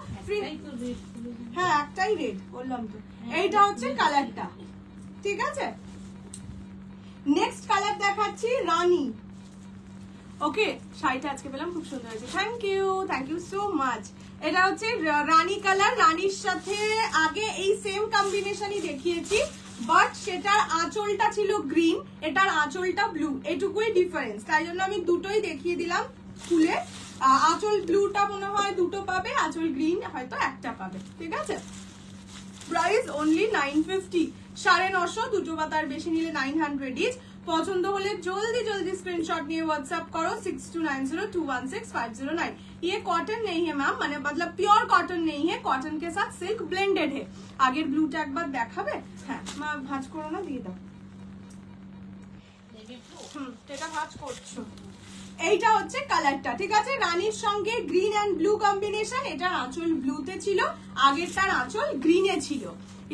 হ্যাঁ, একটাই রেড বললাম তো। এইটা হচ্ছে কালারটা, ঠিক আছে? নেক্সট কালার দেখাচ্ছি রানী। ওকে, শাড়িটা আজকে পেলাম, খুব সুন্দর হয়েছে, থ্যাংক ইউ সো মাচ। এটা হচ্ছে রানী কালার, রানীর সাথে আগে এই সেম কম্বিনেশনই দেখিয়েছি, বাট সেটার আঁচলটা ছিল গ্রিন, এটার আঁচলটা ব্লু, এটুকুই ডিফারেন্স, তাই জন্য আমি দুটোই দেখিয়ে দিলাম খুলে। আঁচল ব্লুটা মনে হয় দুটো পাবে, আঁচল গ্রিন হয়তো একটা পাবে, ঠিক আছে? প্রাইস অনলি 950, 950, দুটো বা তার বেশি নিলে 900 ইচ। পছন্দ হলে জলদি জলদি स्क्रीनशॉट নিয়ে व्हाट्सएप करो 6290216509। ये कॉटन नहीं है मैम, মানে मतलब प्योर कॉटन नहीं है, कॉटन के साथ सिल्क ब्लेंडेड है। আগের ব্লুটা একবার দেখাবে? হ্যাঁ মা, ভাঁজ করো না, দিয়ে দাও। এটা ভাঁজ করছো। এইটা হচ্ছে কালারটা, ঠিক আছে? রানীর সঙ্গে গ্রিন অ্যান্ড ব্লু কম্বিনেশন, এটার আঁচল ব্লুতে ছিল, আগেরটার আঁচল গ্রিনে ছিল।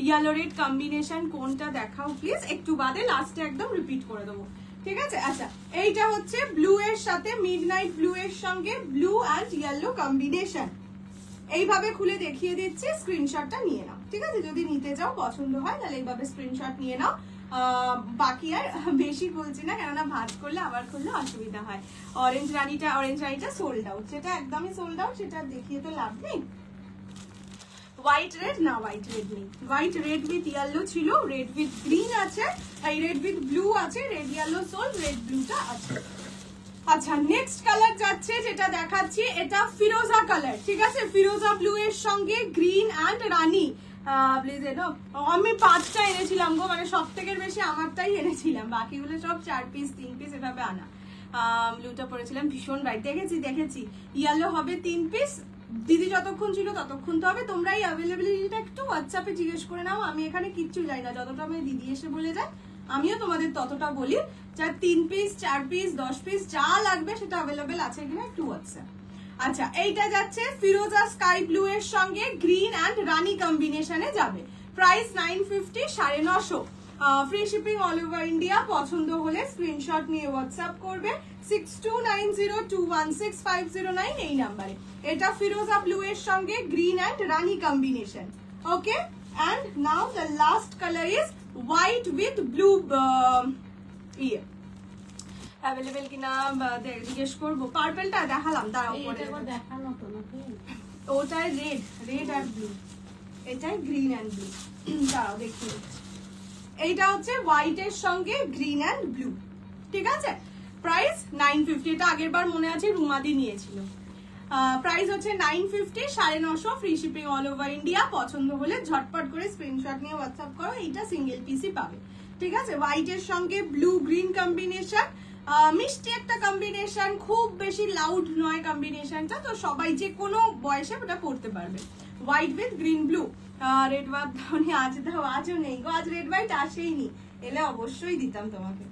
ইয়েলো রেড কম্বিনেশন কোনটা দেখাও প্লিজ, একটু বাদে লাস্টে একদম রিপিট করে দেবো, ঠিক আছে? আচ্ছা, এইটা হচ্ছে ব্লু এর সাথে মিডনাইট ব্লু এর সঙ্গে ব্লু অ্যান্ড ইয়েলো কম্বিনেশন। এইভাবে খুলে দেখিয়ে দিচ্ছি, স্ক্রিনশটটা নিয়ে নাও, ঠিক আছে? যদি নিতে যাও, পছন্দ হয় তাহলে এইভাবে স্ক্রিনশট নিয়ে নাও। বাকি আর বেশি বলছি না, কেননা ভাঁজ করলে আবার খুললে অসুবিধা হয়। অরেঞ্জ রানীটা সোল্ড আউট, সেটা একদমই সোল্ড আউট, সেটা দেখিয়ে তো লাভ নেই। হোয়াইট রেড না, হোয়াইট রেড নেই, হোয়াইট রেড উইথ ইয়েলো ছিল, রেড উইথ গ্রিন আছে, এই রেড উইথ ব্লু আছে, রেড ইয়েলো সোল, রেড ব্লুটা আছে। আচ্ছা, নেক্সট কালার যাচ্ছে, যেটা দেখাচ্ছি এটা ফিরোজা কালার, ঠিক আছে? ফিরোজা ব্লু এর সঙ্গে গ্রিন অ্যান্ড রানী। প্লিজ এনো, আমি 5টা এনেছিলাম গো, মানে সব থেকে বেশি আমারটাই এনেছিলাম, বাকিগুলো সব 4 পিস 3 পিস এভাবে আনা। ব্লুটা পরেছিলাম, ভীষণ ব্রাইট, দেখেছি। ইয়েলো হবে 3 পিস, দিদি যতক্ষণ ছিল ততক্ষণ তো হবে। তোমরা এই অ্যাভেলেবিলিটিটা একটু হোয়াটসঅ্যাপে জিজ্ঞেস করে নাও, আমি এখানে কিচ্ছু জানি না, যতটা আমি দিদি এসে বলে যায় আমিও তোমাদের ততটা বলি। যা 3 পিস 4 পিস 10 পিস যা লাগবে সেটা অ্যাভেলেবেল আছে কিনা একটু হোয়াটসঅ্যাপ। আচ্ছা, এইটা যাচ্ছে ফিরোজা স্কাই ব্লু এর সঙ্গে গ্রিন অ্যান্ড রানী কম্বিনেশনে যাবে। Price 950, 950। Free shipping all over India. পছন্দ হলে স্ক্রিনশট নিয়ে হোয়াটসঅ্যাপ করবে 6290216509 এই নাম্বারে। এটা ফিরোজা ব্লু এর সঙ্গে green and Rani combination. Okay, and now the last colour is white with blue. ইয়ে অ্যাভেলেবেল কিনা জিজ্ঞেস করবো। পার্পেলটা দেখালাম, দাঁড়াও দেখানো তো নাকি, ওটাই রেড আর ব্লু, এটাই গ্রিন অ্যান্ড ব্লু। দাঁড়াও দেখিয়ে দিচ্ছি। এইটা হচ্ছে হোয়াইট এর সঙ্গে গ্রিন অ্যান্ড ব্লু, ঠিক আছে? প্রাইস 950, এটা আগের বার মনে আছে রুমাদি নিয়েছিল। প্রাইস হচ্ছে 950, 950, free shipping all over India. পছন্দ হলে ঝটপট করে স্ক্রিনশট নিয়ে হোয়াটসঅ্যাপ করো, এইটা সিঙ্গেল পিসই পাবে, ঠিক আছে? হোয়াইট এর সঙ্গে ব্লু গ্রিন কম্বিনেশন, মিষ্টি একটা কম্বিনেশন, খুব বেশি লাউড নয় কম্বিনেশনটা, তো সবাই যে কোনো বয়সে ওটা পড়তে পারবে। White with green blue. Red white দাওনি, আজ দাও, আজও নেই গো, আজ রেড হোয়াইট আসেইনি, এলে অবশ্যই দিতাম তোমাকে।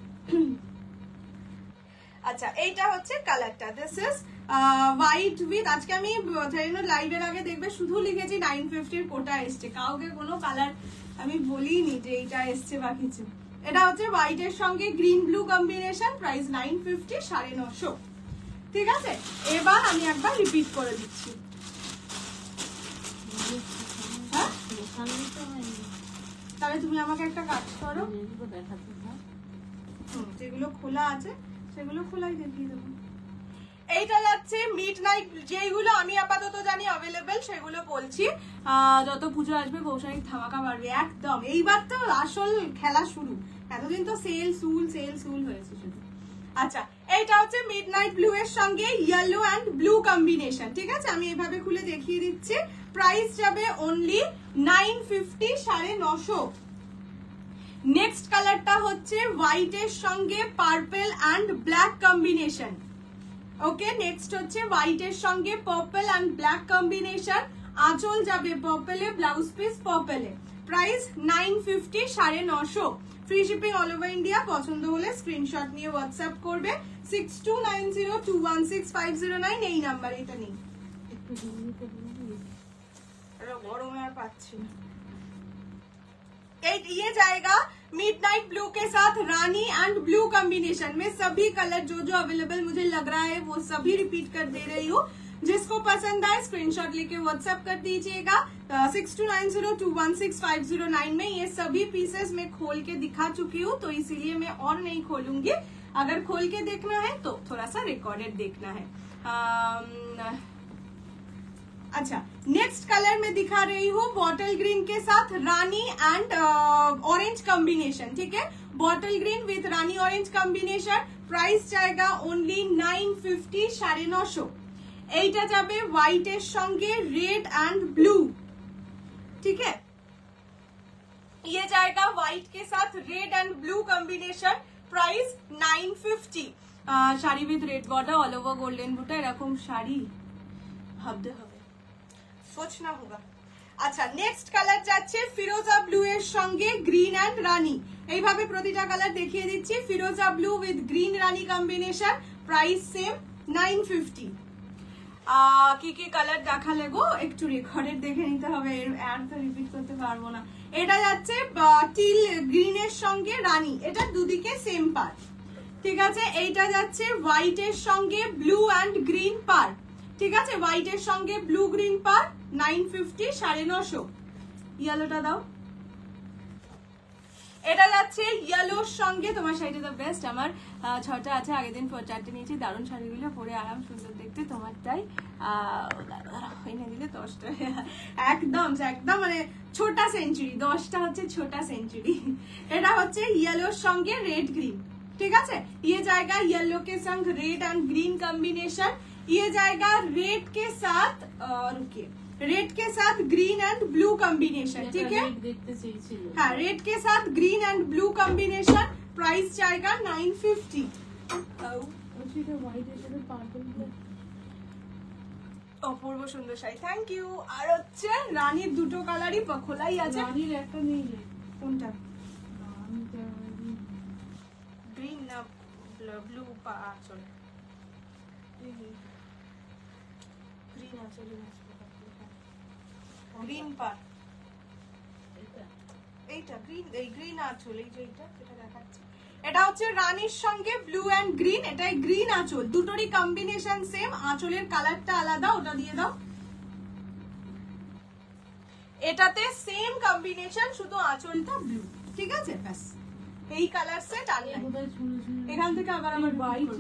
আচ্ছা, এইটা হচ্ছে কালারটা, দিস ইজ হোয়াইট উইথ, আজকে আমি লাইভের আগে দেখবে শুধু লিখেছি 950 কোটা এসছে, কাউকে কোনো কালার আমি বলিনি যে এইটা এসছে বা কিছু। এটা হচ্ছে হোয়াইট এর সঙ্গে গ্রিন ব্লু কম্বিনেশন, প্রাইস 950, 950, ঠিক আছে? এবার আমি একবার রিপিট করে দিচ্ছি। হ্যাঁ, তাহলে তুমি আমাকে একটা কাজ করো, যেগুলো খোলা আছে সেগুলো খোলাই দেখিয়ে দেবো। এইটা যাচ্ছে মিডনাইট, যেগুলো আমি আপাতত জানি অ্যাভেলেবেল সেগুলো বলছি। যত পুজো আসবে বৌশাড়ির ধামাকা বাড়বে একদম, এইবার তো আসল খেলা শুরু, এতদিন তো সেল সুল হয়েছে শুধু। আচ্ছা, এইটা হচ্ছে মিডনাইট ব্লু এর সঙ্গে ইয়েলো অ্যান্ড ব্লু কম্বিনেশন, ঠিক আছে? আমি এইভাবে খুলে দেখিয়ে দিচ্ছি। প্রাইস যাবে অনলি 950, 950। নেক্সট কালারটা হচ্ছে হোয়াইট এর সঙ্গে purple and black combination. Okay, next হচ্ছে হোয়াইট এর সঙ্গে পার্পল অ্যান্ড ব্ল্যাক কম্বিনেশন, আঁচল যাবে পার্পলে, ব্লাউজ পিস পার্পলে, price 950, 950। Free shipping all over India. পছন্দ হলে স্ক্রিনশট নিয়ে হোয়াটসঅ্যাপ করবে 6290216509 এই নাম্বার। এটা নেই, गरम यार पाচ্ছি না। ये जाएगा मिडनाइट ब्लू के साथ रानी एंड ब्लू कॉम्बिनेशन में। सभी कलर जो जो अवेलेबल मुझे लग रहा है वो सभी रिपीट कर दे रही हूँ। जिसको पसंद आए स्क्रीनशॉट लेके व्हाट्सएप कर दीजिएगा 6290216509 में। ये सभी पीसेस मैं खोल के दिखा चुकी हूँ, तो इसीलिए मैं और नहीं खोलूंगी। अगर खोल के देखना है तो थोड़ा सा रिकॉर्डेड देखना है। अच्छा, नेक्स्ट कलर में दिखा रही हूँ बॉटल ग्रीन के साथ रानी एंड ऑरेंज कॉम्बिनेशन। ठीक है, bottle green with Rani orange combination. Price जाएगा ओनली 950, 950। এইটা যাবে হোয়াইট এর সঙ্গে রেড एंड ब्लू। ठीक है, ये जाएगा व्हाइट के साथ red and blue combination. Price 950। Sari with red border all over golden বুটা, এরকম শাড়ি ভাবতে হবে, सोचना होगा। अच्छा, नेक्स्ट कलर যাচ্ছে ফিরোজা ব্লু এর সঙ্গে গ্রিন এন্ড রানী। এইভাবে প্রতিটা কালার দেখিয়ে দিচ্ছি। ফিরোজা ব্লু উইথ গ্রিন রানী কম্বিনেশন, প্রাইস সেম 950। কি কি কালার দেখালে গো একটু রেকর্ডেড দেখে নিতে হবে, আর তো রিপিট করতে পারবো না। এটা যাচ্ছে টিল গ্রিন এর সঙ্গে রানী, এটা দুদিকে সেম পার। ঠিক আছে, এইটা যাচ্ছে হোয়াইট এর সঙ্গে ব্লু এন্ড গ্রিন পার। ঠিক আছে, হোয়াইট এর সঙ্গে ব্লু গ্রিন পার 950, 950। ইয়েলোটা দাও। এটা যাচ্ছে ইয়েলোর সঙ্গে, তোমার শাড়িটা দ্য বেস্ট। আমার 6টা আছে, আগের দিন 4টা নিয়েছি। দারুণ শাড়িগুলো পরে আরাম, সুন্দর দেখতে। তোমারটাই এনে দিলে 10টা একদম একদম মানে ছোটা সেঞ্চুরি। 10টা হচ্ছে ছোটা সেঞ্চুরি। এটা হচ্ছে ইয়েলোর সঙ্গে রেড গ্রিন। ঠিক আছে, ये जाएगा येलो के संग रेड एंड ग्रीन कॉम्बिनेशन। ये जाएगा रेड के साथ रुकिए, रेड के साथ ग्रीन एंड ब्लू कॉम्बिनेशन। ठीक है, हाँ, रेड के साथ green and blue combination. Price जाएगा 950। অপূর্ব সুন্দর শাড়ি, থ্যাংক ইউ। আর হচ্ছে রানীর দুটো কালারই খোলাই আছে। রানীর একটা নেই রে, কোনটা? গ্রিন না ব্লু পা আঁচল? গ্রিন আঁচল, গ্রিন পা। এইটা গ্রিন, এই গ্রিন আঁচল, এই যে এটা যেটা দেখাচ্ছে এটা হচ্ছে রানীর সঙ্গে ব্লু এন্ড গ্রিন। এটাই গ্রিন আঁচল, দুটোরই কম্বিনেশন সেম। আঁচলের কালারটা আলাদা, ওটা দিয়ে দাও। এটাতে সেম কম্বিনেশন, শুধু আঁচলটা ব্লু। ঠিক আছে, ব্যাস এই কালার সেট। আর এখান থেকে আবার আমার হোয়াইট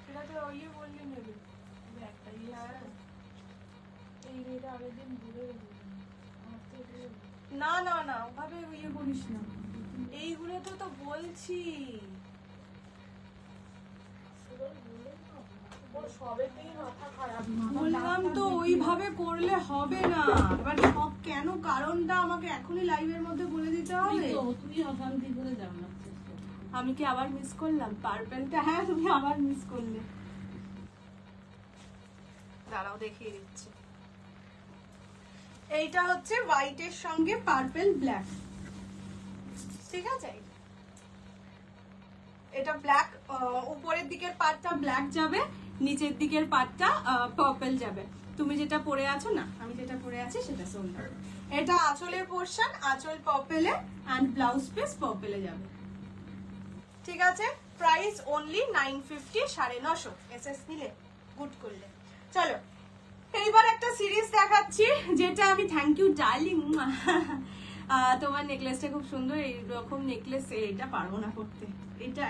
এটা তো ইয়ে বললি নেবে একটা এই মেয়েটা আগের দিন ভুলে না না না ওভাবে ইয়ে করিস না, এইগুলো তো বলছি। বললাম তো ওইভাবে করলে হবে না। এবার সব কেন, কারণটা আমাকে এখনই লাইভের মধ্যে বলে দিতে হবে। তুই অশান্তি করে জানার চেষ্টা। আমি কি আবার মিস করলাম পার্পলটা? হ্যাঁ, তুমি আবার মিস করলে। দাঁড়াও দেখিয়ে দিচ্ছি। এইটা হচ্ছে হোয়াইট এর সঙ্গে পার্পল ব্ল্যাক। ঠিক আছে, এটা ব্ল্যাক, উপরের দিকের পার্টটা ব্ল্যাক যাবে, নিচের দিকের পার্টটা পার্পল যাবে। তুমি যেটা পরে আছো না, আমি যেটা পরে আছি সেটা শোল্ডার। এটা আঁচলের পোরশন, আঁচল পার্পলে এন্ড ব্লাউজ পিস পার্পলে যাবে। ঠিক আছে, প্রাইস অনলি 950, 950। এসএস নিলে গুড করলে। চলো এইবার একটা সিরিজ দেখাচ্ছি, যেটা আমি থ্যাংক ইউ ডার্লিং। তোমার নেকলেসটা খুব সুন্দর। এইরকম নেকলেস এটা পারবো না করতে, এটা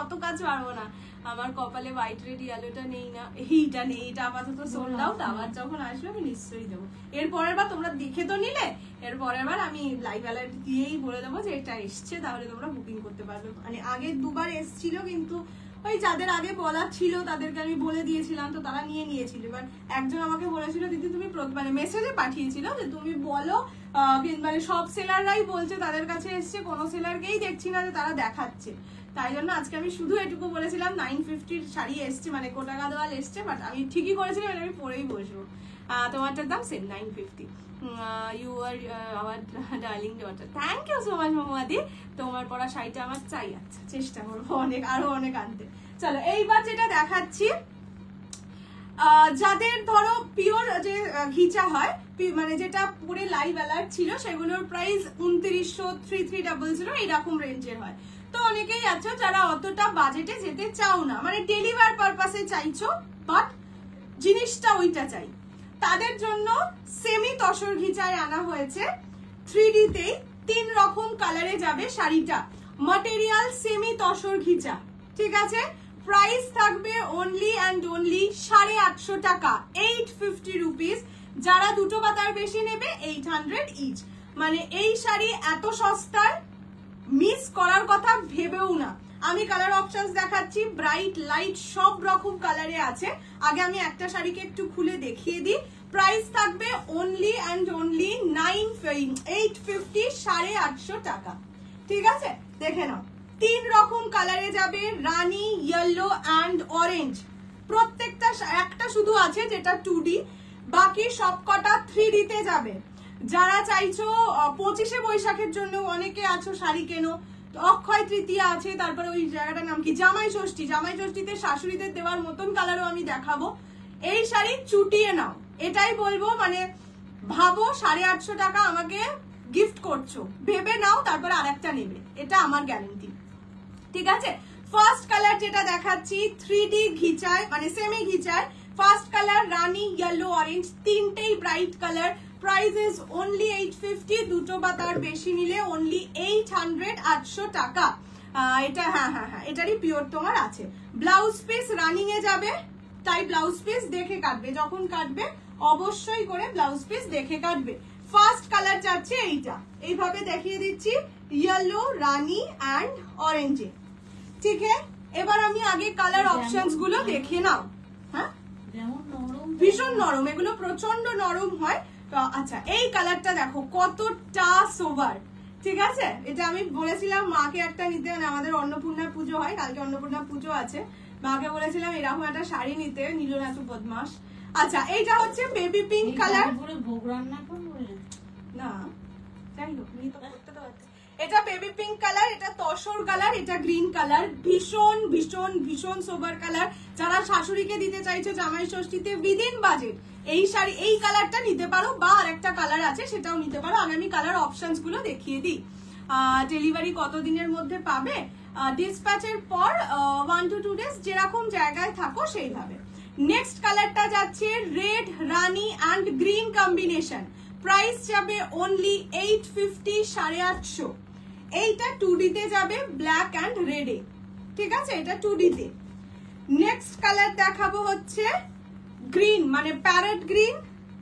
অত কাজ পারবো না। আমার কপালে হোয়াইট রেড ইয়েলোটা নেই না, এইটা নেই, এটা আপাতত সোল্ড আউট। আবার যখন আসবে আমি নিশ্চয়ই দেবো। এর পরের বার তোমরা দেখে তো নিলে, এর পরের বার আমি লাইভ অ্যালার্ট দিয়েই বলে দেবো যে এটা এসছে, তাহলে তোমরা বুকিং করতে পারবে। মানে আগে দুবার এসছিল, কিন্তু ওই যাদের আগে বলা ছিল তাদেরকে আমি বলে দিয়েছিলাম, তো তারা নিয়ে নিয়েছিল। এবার একজন আমাকে বলেছিল দিদি তুমি মানে মেসেজে পাঠিয়েছিল যে তুমি বলো, মানে সব সেলাররাই বলছে তাদের কাছে এসছে, কোনো সেলারকেই দেখছি না যে তারা দেখাচ্ছে। তাই জন্য আজকে আমি শুধু এটুকু বলেছিলাম 950 শাড়ি এসছে, মানে কোটা গাদোয়াল এসছে, বাট আমি ঠিকই করেছিলাম, আমি পরেই বসবো। তোমারটার দাম same 950। You are our darling daughter, thank you so much Mohammadi. তোমার পরা শাড়িটা আমার চাই। আচ্ছা, চেষ্টা করবো আরো অনেক আনতে। চলো এইবার যেটা দেখাচ্ছি, যাদের ধরো পিওর যে ঘিচা হয়, মানে যেটা পুরো লাইভ অ্যালার্ট ছিল, সেগুলোর প্রাইস 2900, 3300 এইরকম রেঞ্জের হয়। তো অনেকেই আছো যারা অতটা বাজেটে যেতে চাও না, মানে ডেলিভার পারপাসে চাইছো, বাট জিনিসটা ওইটা চাই, তাদের জন্য সেমি তসর ঘিচায় আনা হয়েছে। 3D তেই 3 রকম কালারে যাবে শাড়িটা, ম্যাটেরিয়াল সেমি তসর ঘিচা, ঠিক আছে। প্রাইস থাকবে অনলি অ্যান্ড অনলি 850 টাকা, 850 রুপিস। যারা দুটো বা তার বেশি নেবে 800 ইচ। মানে এই শাড়ি এত সস্তায় মিস করার কথা ভেবেও না। আমি কালার অপশনস দেখাচ্ছি, ব্রাইট লাইট সব রকম কালারে আছে। আগে আমি একটা শাড়িকে একটু খুলে দেখিয়ে দিই। প্রাইস থাকবে অনলি অ্যান্ড অনলি 850, 850 টাকা, ঠিক আছে। দেখে নাও, 3 রকম কালারে যাবে, রানী, ইয়েলো অ্যান্ড অরেঞ্জ। প্রত্যেকটা একটা শুধু আছে যেটা 2D, বাকি সবকটা 3D তে যাবে। যারা চাইছো 25শে বৈশাখের জন্য, অনেকে আছো শাড়ি কেনো, অক্ষয় তৃতীয়া আছে, তারপরে ওই জায়গাটার নাম কি, জামাই ষষ্ঠী, জামাই ষষ্ঠীতে শাশুড়িদের দেওয়ার মতন কালারও আমি দেখাবো। এই শাড়ি চুটিয়ে নাও, এটাই বলবো। মানে ভাবো 850 টাকা আমাকে গিফট করছো, ভেবে নাও, তারপরে আরেকটা নেবে, এটা আমার গ্যারান্টি, ঠিক আছে। ফার্স্ট কালার যেটা দেখাচ্ছি 3D ঘিচায়, মানে সেমি ঘিচায়। ফার্স্ট কালার রানী, ইয়েলো, অরেঞ্জ, তিনটেই bright colour. Price is only 850, দুটো বা তার বেশি নিলে অনলি 800 টাকা। এটা হ্যাঁ, এটারই পিওর তোমার আছে। ব্লাউজ পিস রানিং এ যাবে, তাই ব্লাউজ পিস দেখে কাটবে, যখন কাটবে অবশ্যই করে ব্লাউজ পিস দেখে কাটবে। ফার্স্ট কালার যাচ্ছে এইটা, এইভাবে দেখিয়ে দিচ্ছি, ইয়েলো, রানী অ্যান্ড অরেঞ্জে, ঠিক আছে। এবার আমি আগে কালার অপশনস গুলো দেখে নাও। হ্যাঁ, ভীষণ নরম, এগুলো প্রচন্ড নরম হয়। আচ্ছা, এই কালারটা দেখো কতটা সোবার, ঠিক আছে। এটা আমি বলেছিলাম মাকে একটা নিতে, মানে আমাদের অন্নপূর্ণা পুজো হয়, কালকে অন্নপূর্ণা পুজো আছে, মাকে বলেছিলাম এরকম একটা শাড়ি নিতে, নিল না, তো বদমাস। আচ্ছা, এইটা হচ্ছে বেবি পিঙ্ক কালার, না যাই হোক, এটা বেবি পিঙ্ক কালার, এটা তসর কালার, এটা গ্রিন কালার। ভীষণ ভীষণ ভীষণ সোবার কালার। যারা শাশুড়িকে দিতে চাইছো জামাই ষষ্ঠীতে উইদিন বাজেট, এই শাড়ি, এই কালারটা নিতে পারো, বা আর একটা কালার আছে সেটাও নিতে পারো। আগে আমি কালার অপশনস গুলো দেখিয়ে দিই। ডেলিভারি কতদিনের মধ্যে পাবে? ডিসপ্যাচের পর 1 to 2 days, যেরকম জায়গায় থাকো সেইভাবে। নেক্সট কালারটা যাচ্ছে red, Rani and green combination. Price যাবে অনলি 850, 850। এইটা 2D তে যাবে, ব্ল্যাক অ্যান্ড রেডে, ঠিক আছে, এটা 2D তে। নেক্সট কালার দেখাবো হচ্ছে গ্রিন, মানে প্যারেট গ্রিন,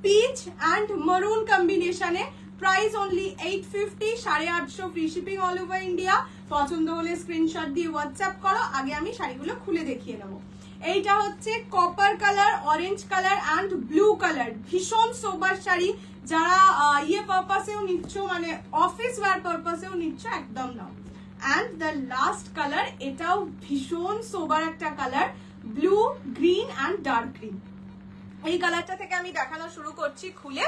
পিচ অ্যান্ড মারুন কম্বিনেশনে। Price only 850, 850, free shipping all over India. পছন্দ হলে স্ক্রিনশট দিয়ে হোয়াটসঅ্যাপ করো। আগে আমি শাড়িগুলো খুলে দেখিয়ে নেবো। এইটা হচ্ছে copper colour, orange colour and blue colour. ভীষণ সোবার শাড়ি, যারা ইয়ে পারপাসেও নিচ্ছ, মানে অফিস ওয়্যার পারপাসেও নিচ্ছ, একদম নাও। অ্যান্ড দ্য লাস্ট কালার, এটাও ভীষণ সোবার একটা colour, blue, green and dark green. এই কালারটা থেকে আমি দেখানো শুরু করছি খুলে।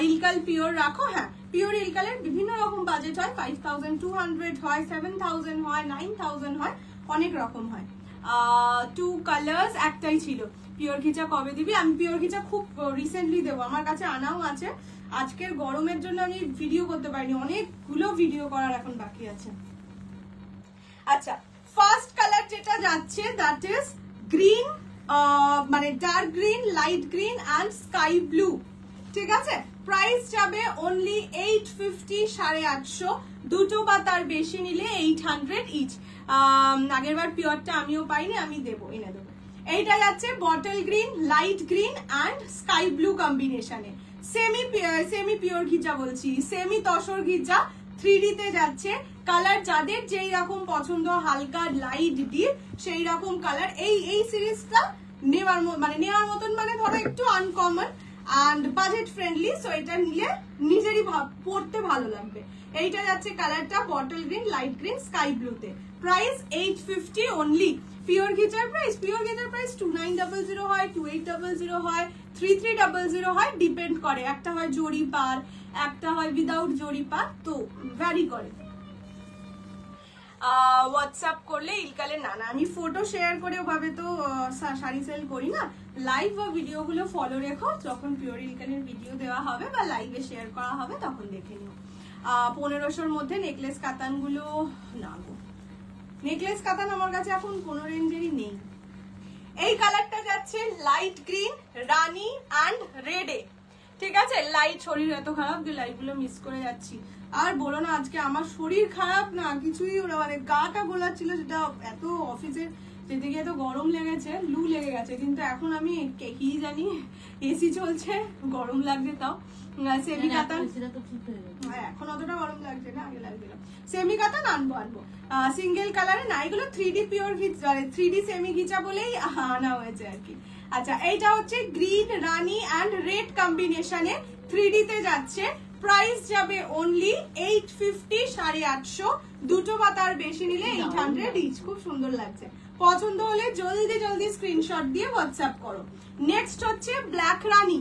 ইলকাল পিওর রাখো, হ্যাঁ পিওর ইলকালের বিভিন্ন রকম বাজেট হয়, 5200 হয়, 7000 হয়, 9000 হয়, অনেক রকম হয়। 2 কালার্স, একটাই ছিল। পিওর ঘিচা কবে দিবি? আমি পিওর ঘিচা খুব রিসেন্টলি দেবো, আমার কাছে আনাও আছে। আজকের গরমের জন্য আমি ভিডিও করতে পারিনি, অনেকগুলো ভিডিও করার এখন বাকি আছে। আচ্ছা, ফার্স্ট কালার যেটা যাচ্ছে দ্যাট ইজ গ্রিন, মানে dark green, light green and sky blue, ঠিক আছে। প্রাইস যাবে অনলি 850, 850। দুটো বা তার বেশি নিলে 800 ইচ। আগের বার পিওরটা আমিও পাইনি, আমি দেবো, এনে দেবো। এইটা যাচ্ছে bottle green, light green and sky blue কম্বিনেশনে। সেমি পিওর ঘিচা বলছি, সেমি তসর ঘিচা, 3D তে যাচ্ছে। কালার যাদের যেই রকম পছন্দ, হালকা লাইট ডিপ, সেই রকম কালার। এই সিরিজটা নেওয়ার মতন, মানে ধরো একটু uncommon. And budget friendly, so এটা নিলে নিজেরই পড়তে ভালো লাগবে। এইটা যাচ্ছে কালারটা bottle green, light green, sky ব্লুতে। Price 850 only. পিওর গিটার প্রাইস, পিওর গিটার প্রাইস 2900 হয়, 2800 হয়, 3300 হয়, ডিপেন্ড করে। একটা হয় জরি পার, একটা হয় উইদাউট জরি পার, তো ভ্যারি করে। হোয়াটসঅ্যাপ করলে ইলকালে না আমি ফটো শেয়ার করে ওভাবে তো শাড়ি সেল করি না। লাইভ বা ভিডিওগুলো ফলো রেখো, যখন পিওর ইলকালের ভিডিও দেওয়া হবে বা লাইভে শেয়ার করা হবে তখন দেখে নিও। 1500-র মধ্যে নেকলেস কাতানগুলো না গো, নেকলেস কাতান আমার কাছে এখন কোনো রেঞ্জেরই নেই। এই কালারটা যাচ্ছে লাইট গ্রিন, রানি অ্যান্ড রেডে, ঠিক আছে। লাইট, শরীর এত খারাপ যে লাইভগুলো মিস করে যাচ্ছি। আর বলো না, আজকে আমার শরীর খারাপ না কিছুই, ওরা মানে গাটা গোলাচ্ছিল, সেটা এত অফিসে যেতে গিয়ে তো গরম লেগেছে, লু লেগে গেছে। কিন্তু এখন আমি কি জানি, এসি চলছে, গরম লাগছে তাও। সেমি কাতান এখন অতটা গরম লাগছে না, আগে লাগছিল। সেমি কাতান আনবো সিঙ্গেল কালারে না, এগুলো 3D পিওর ঘিচা, 3D সেমি ঘিচা বলেই আনা হয়েছে আর কি। আচ্ছা, এইটা হচ্ছে গ্রিন, রানি অ্যান্ড রেড কম্বিনেশনে 3D তে যাচ্ছে। প্রাইস যাবে অনলি 850, 850। দুটো বা তার বেশি নিলে 800 ইচ। খুব সুন্দর লাগছে। পছন্দ হলে জলদি জলদি স্ক্রিনশট দিয়ে হোয়াটসঅ্যাপ করো। নেক্সট হচ্ছে ব্ল্যাক রানি,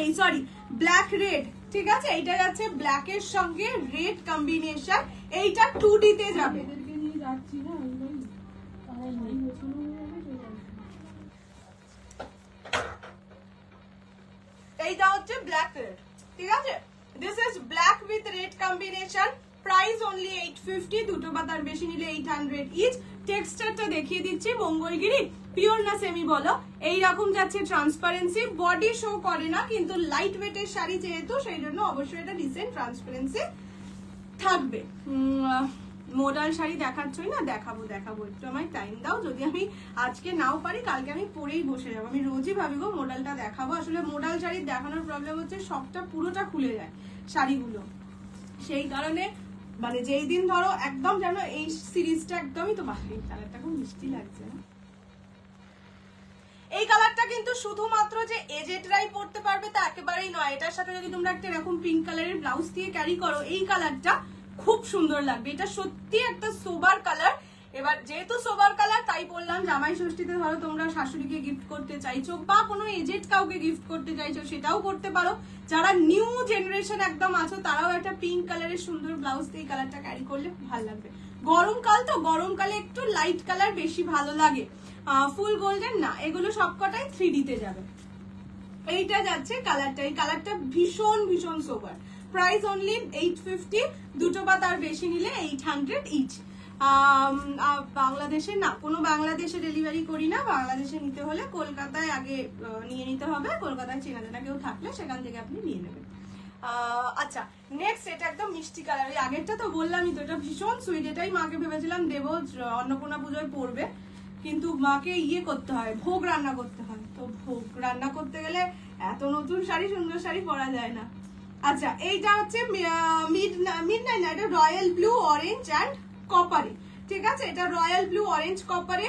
এই সরি ব্ল্যাক রেড, ঠিক আছে। এইটা যাচ্ছে ব্ল্যাক এর সঙ্গে রেড কম্বিনেশন, এইটা 2D তে যাবে। এইটা হচ্ছে ব্ল্যাক রেড, ঠিক আছে। This is black with red combination. Price only 850, দুটো বা তার বেশি নিলে 800 ইচ। টেক্সচারটা দেখিয়ে দিচ্ছি, মঙ্গলগিরি পিওর না সেমি বলো, এইরকম যাচ্ছে ট্রান্সপারেন্সি, বডি শো করে না, কিন্তু লাইট ওয়েটের শাড়ি যেহেতু সেই জন্য অবশ্যই এটা ডিসেন্ট ট্রান্সপারেন্সি থাকবে। মোডাল শাড়ি দেখাচ্ছই না, দেখাবো একটু আমায় টাইম দাও। যদি আমি আজকে নাও পারি, কালকে আমি পরেই বসে যাবো। আমি রোজই ভাবি গো মোডালটা দেখাবো। আসলে মোডাল শাড়ি দেখানোর প্রবলেম হচ্ছে সবটা পুরোটা খুলে যায় শাড়িগুলো, সেই কারণে মানে যেই দিন ধরো একদম যেন এই সিরিজটা একদমই তো বাকি। কালারটা খুব মিষ্টি লাগছে না? এই কালারটা কিন্তু শুধুমাত্র যে এজেডরাই পড়তে পারবে তা একেবারেই নয়। এটার সাথে যদি তোমরা একটা এরকম পিঙ্ক কালারের ব্লাউজ দিয়ে ক্যারি করো, এই কালারটা খুব সুন্দর লাগবে। এটা সত্যি একটা সোবার কালার। এবার যেহেতু সোবার কালার, তাই বললাম জামাই ষষ্ঠীতে ধরো তোমরা শাশুড়িকে গিফট করতে চাইছো বা কোনো এজেড কাউকে গিফট করতে চাইছো, সেটাও করতে পারো। যারা নিউ জেনারেশন একদম আছো, তারাও একটা পিঙ্ক কালারের সুন্দর ব্লাউজ দিয়ে কালারটা ক্যারি করলে ভালো লাগবে। গরমকাল তো, গরমকালে একটু লাইট কালার বেশি ভালো লাগে। ফুল গোল্ডেন না, এগুলো সবকটাই 3D তে যাবে। এইটা যাচ্ছে কালারটা, এই কালারটা ভীষণ ভীষণ সোবার। প্রাইস অনলি 850, দুটো বা তার বেশি নিলে 800 ইচ। বাংলাদেশে না, কোনো বাংলাদেশে ডেলিভারি করি না। বাংলাদেশে নিতে হলে কলকাতায় আগে নিয়ে নিতে হবে। কলকাতায় চেনা জানা কেউ থাকলে সেখান থেকে আপনি নিয়ে নেবেন। আচ্ছা, নেক্সট এটা একদম মিষ্টি কালার। ওই আগেরটা তো বললামই তো, এটা ভীষণ সুইট। এটাই মাকে ভেবেছিলাম দেবো, অন্নপূর্ণা পুজোয় পড়বে, কিন্তু মাকে করতে হয়, ভোগ রান্না করতে হয়। তো ভোগ রান্না করতে গেলে এত নতুন শাড়ি, সুন্দর শাড়ি পরা যায় না। আচ্ছা, এইটা হচ্ছে মিড নাইট না, এটা রয়্যাল ব্লু, অরেঞ্জ অ্যান্ড কপারে, ঠিক আছে। এটা রয়্যাল ব্লু, অরেঞ্জ, কপারে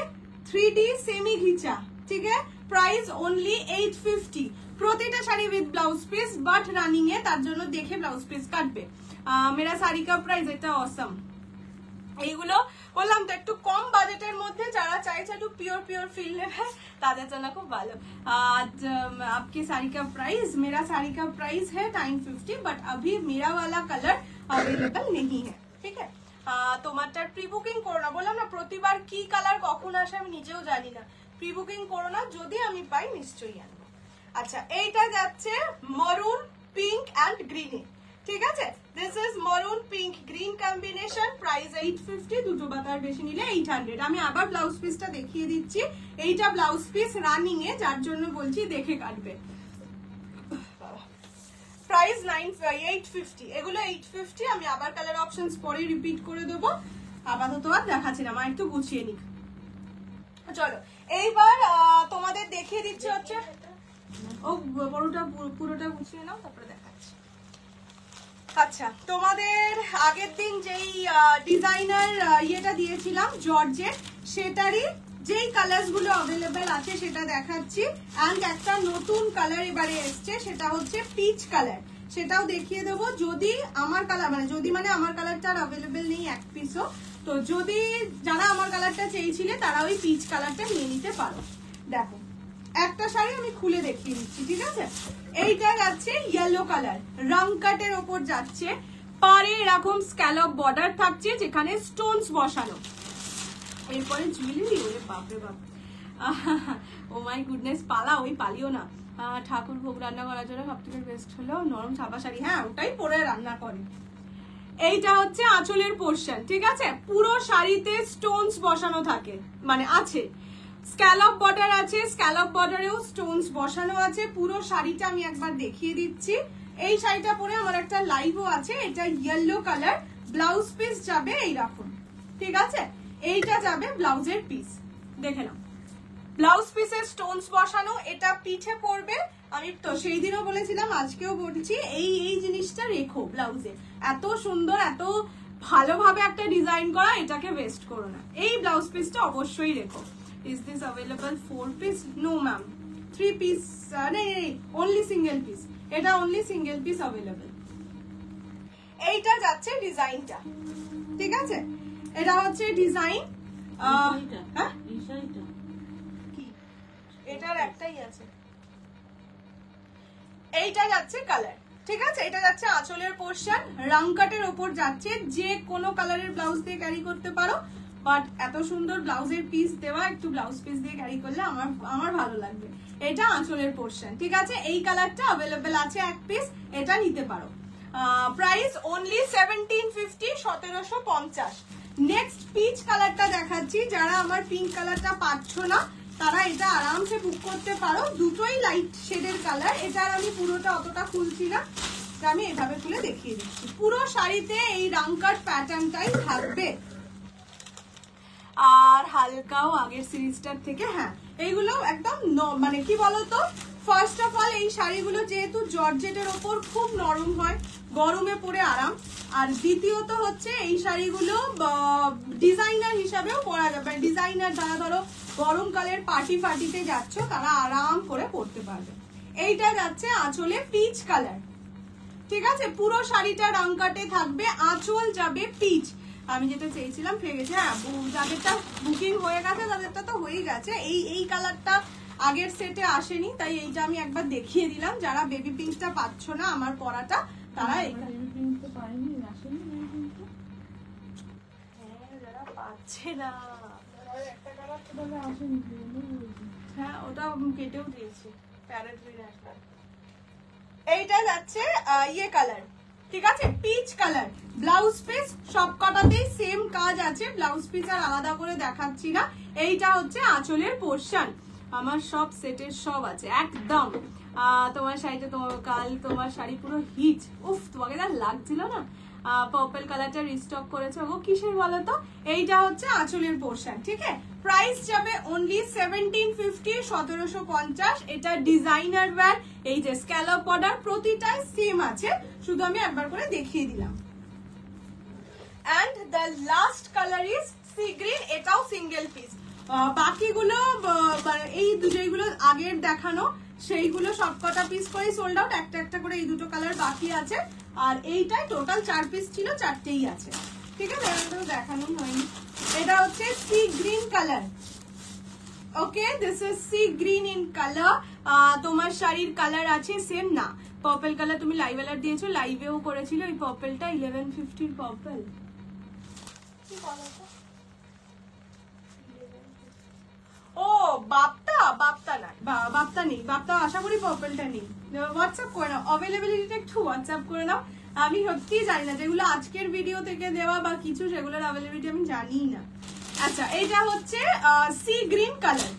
3D সেমি ঘিচা, ঠিক আছে। Price only 850। প্রতিটা sari with blouse piece, but running এ, তার জন্য দেখে ব্লাউজ পিস কাটবে। মেরা শাড়ি কা প্রাইস, এটা অসম। এইগুলো বললাম তো একটু কম বাজেটের মধ্যে, যারা চাইছে একটু পিওর ফিল নেবে তাদের জন্য খুব ভালো। आपकी साड़ी का प्राइस, मेरा साड़ी का प्राइस है 950, बट अभी मेरा वाला कलर अवेलेबल नहीं है, ठीक है। তোমারটার প্রি বুকিং করো না, বললাম না প্রতিবার কি কালার কখন আসে আমি নিজেও জানি না। প্রি বুকিং করো না, যদি আমি পাই নিশ্চয়ই আনবো। আচ্ছা, এইটা যাচ্ছে মরুন, পিঙ্ক অ্যান্ড গ্রিনে, ঠিক আছে। This is maroon pink green combination. Price 850, দুটো বা তার বেশি নিলে 800। আমি আবার ব্লাউজ পিসটা দেখিয়ে দিচ্ছি। এইটা ব্লাউজ পিস রানিং এ, যার জন্য বলছি দেখে কাটবে। প্রাইস 850, এগুলো 850। আমি আবার কালার অপশনস পরে রিপিট করে দেবো, আপাতত আর দেখাচ্ছি না, মা একটু গুছিয়ে নিক। চলো এইবার তোমাদের দেখিয়ে দিচ্ছি হচ্ছে, ও বড়টা পুরোটা গুছিয়ে নাও, তারপরে দেখাচ্ছি। আচ্ছা, তোমাদের আগের দিন যেই ডিজাইনার ইয়েটা দিয়েছিলাম জর্জেট, সেটারই যেই কালার্স গুলো অ্যাভেলেবেল আছে সেটা দেখাচ্ছি। অ্যান্ড একটা নতুন কালার এবারে এসছে, সেটা হচ্ছে পিচ কালার, সেটাও দেখিয়ে দেবো। যদি আমার কালার মানে আমার কালারটা আর অ্যাভেলেবেল নেই এক পিসও, তো যদি যারা আমার কালারটা চেয়েছিলে তারা ওই পিচ কালারটা নিয়ে নিতে পারো। দেখো একটা শাড়ি আমি খুলে দেখিয়ে দিচ্ছি, ঠিক আছে? এইটা যাচ্ছে ইয়েলো কালার, রং কাটের ওপর যাচ্ছে, পারে এরকম স্ক্যালপ বর্ডার থাকছে যেখানে স্টোনস বসানো। এরপরে জুয়েলারি, ওরে বাপরে বাপ, ও মাই গুডনেস, পালা ওই পালিও না। ঠাকুর ভোগ রান্না করার জন্য সব থেকে বেস্ট হলো নরম ছাপা শাড়ি, হ্যাঁ ওটাই পরে রান্না করে। এইটা হচ্ছে আঁচলের পোরশন, ঠিক আছে? পুরো শাড়িতে স্টোনস বসানো থাকে, মানে আছে, স্ক্যালপ বর্ডার আছে, স্ক্যালপ বর্ডারেও স্টোনস বসানো আছে। পুরো শাড়িটা আমি একবার দেখিয়ে দিচ্ছি। এই শাড়িটা পরে আমার একটা লাইভও আছে, এটা ইয়েলো কালার, ব্লাউজ পিস যাবে এইরকম, ঠিক আছে? এইটা যাবে ব্লাউজের পিস, দেখে নাও ব্লাউজ পিসের স্টোনস বসানো, এটা পিঠে পড়বে। আমি তো সেই দিনও বলেছিলাম, আজকেও বলছি, এই জিনিসটা রেখো ব্লাউজে, এত সুন্দর এত ভালোভাবে একটা ডিজাইন করা, এটাকে ওয়েস্ট করো না। এই ব্লাউজ পিসটা অবশ্যই রেখো। Is this available 4 piece? No ma'am, 3 piece নেই, অনলি সিঙ্গেল পিস, এটা অনলি সিঙ্গেল পিস অ্যাভেলেবল। এইটা যাচ্ছে ডিজাইনটা, ঠিক আছে? এটা হচ্ছে ডিজাইন, হ্যাঁ কি এটার একটাই আছে। এইটা যাচ্ছে কালার, ঠিক আছে? এটা যাচ্ছে আঁচলের পোরশন, রং কাটের ওপর যাচ্ছে, যে কোনো কালারের ব্লাউজ দিয়ে ক্যারি করতে পারো, বাট এত সুন্দর ব্লাউজের পিস দেওয়া, একটু ব্লাউজ পিস দিয়ে ক্যারি করলে আমার ভালো লাগবে। এটা আঁচলের পোরশন, ঠিক আছে? এই কালারটা অ্যাভেলেবেল আছে এক পিস, এটা নিতে পারো। Price only 1750, 1750। নেক্সট পিচ কালারটা দেখাচ্ছি, যারা আমার পিঙ্ক কালারটা পাচ্ছ না তারা এটা আরামসে বুক করতে পারো, দুটোই লাইট শেডের কালার। এটা আমি পুরোটা অতটা খুলছি না, আমি এভাবে খুলে দেখিয়ে দিচ্ছি। পুরো শাড়িতে এই রাং কাট প্যাটার্নটাই থাকবে, আর হালকাও আগের সিরিজটার থেকে, হ্যাঁ এইগুলো একদম মানে কি বলতো, ফার্স্ট অফ অল এই শাড়িগুলো যেহেতু জর্জেটের ওপর খুব নরম হয়, গরমে পরে আরাম, আর দ্বিতীয়ত হচ্ছে এই শাড়িগুলো ডিজাইনার হিসাবেও পরা যাবে, ডিজাইনার যারা ধরো গরমকালের পার্টিতে যাচ্ছ তারা আরাম করে পরতে পারবে। এইটা যাচ্ছে আঁচলে পিচ কালার, ঠিক আছে? পুরো শাড়িটা রং কাটে থাকবে, আঁচল যাবে পিচ। আমি যেটা চেয়েছিলাম পেয়ে গেছি, হ্যাঁ যাদেরটা বুকিং হয়ে গেছে তাদেরটা তো হয়েই গেছে। এই কালারটা আগের সেটে আসেনি, তাই এইটা আমি একবার দেখিয়ে দিলাম। যারা বেবি পিঙ্কটা পাচ্ছ না আমার পরাটা, তারা যারা পাচ্ছে না, হ্যাঁ ওটা কেটেও দিয়েছি, প্যারেট গ্রিন একটা। এইটা যাচ্ছে ইয়ে কালার, ঠিক আছে? পিচ কালার, ব্লাউজ পিস সব কটাতেই সেম কাজ আছে, ব্লাউজ পিস আর আলাদা করে দেখাচ্ছি না। এইটা হচ্ছে আঁচলের পোরশন, আমার সব সেটের সব আছে একদম। তোমার শাড়িটা কাল তোমার শাড়ি পুরো হিট, উফ তোমাকে যা লাগছিল না, পার্পল কালারটা রিস্টক করেছে, ও কিসের বলো তো? এইটা হচ্ছে আঁচলের পোরশন, ঠিক আছে? প্রাইস যাবে অনলি 1750, 1750। এটা ডিজাইনার ওয়্যার, এই যে স্ক্যালপ বর্ডার প্রতিটাই সেম আছে, শুধু আমি একবার করে দেখিয়ে দিলাম। And the last colour is sea green, এটাও সিঙ্গেল পিস। বাকিগুলো এই যেগুলো আগের দেখানো সেইগুলো সবকটা পিস করে সোল্ড আউট, একটা একটা করে এই দুটো কালার বাকি আছে, আর এইটাই টোটাল 4 পিস ছিল, 4টেই আছে, ঠিক আছে? দেখানো হয়নি। এটা হচ্ছে sea green colour, okay, this is sea green in colour. তোমার শাড়ির কালার আছে সেম না, পার্পল কালার তুমি লাইভ অ্যালার্ট দিয়েছো, লাইভেও করেছিল এই পার্পলটা, 1150 পার্পল। কি বলো তো? ও বাপ্তা না, বাপ্তা নেই, বাপ্তা আশা করি পার্পলটা নেই। হোয়াটসঅ্যাপ করে নাও, অ্যাভেলেবিলিটিটা একটু হোয়াটসঅ্যাপ করে নাও। আমি সত্যি জানি না, যেগুলো আজকের ভিডিও থেকে দেওয়া বা কিছু সেগুলোর অ্যাভেলেবিলিটি আমি জানি না। अच्छा এটা হচ্ছে सी ग्रीन कलर,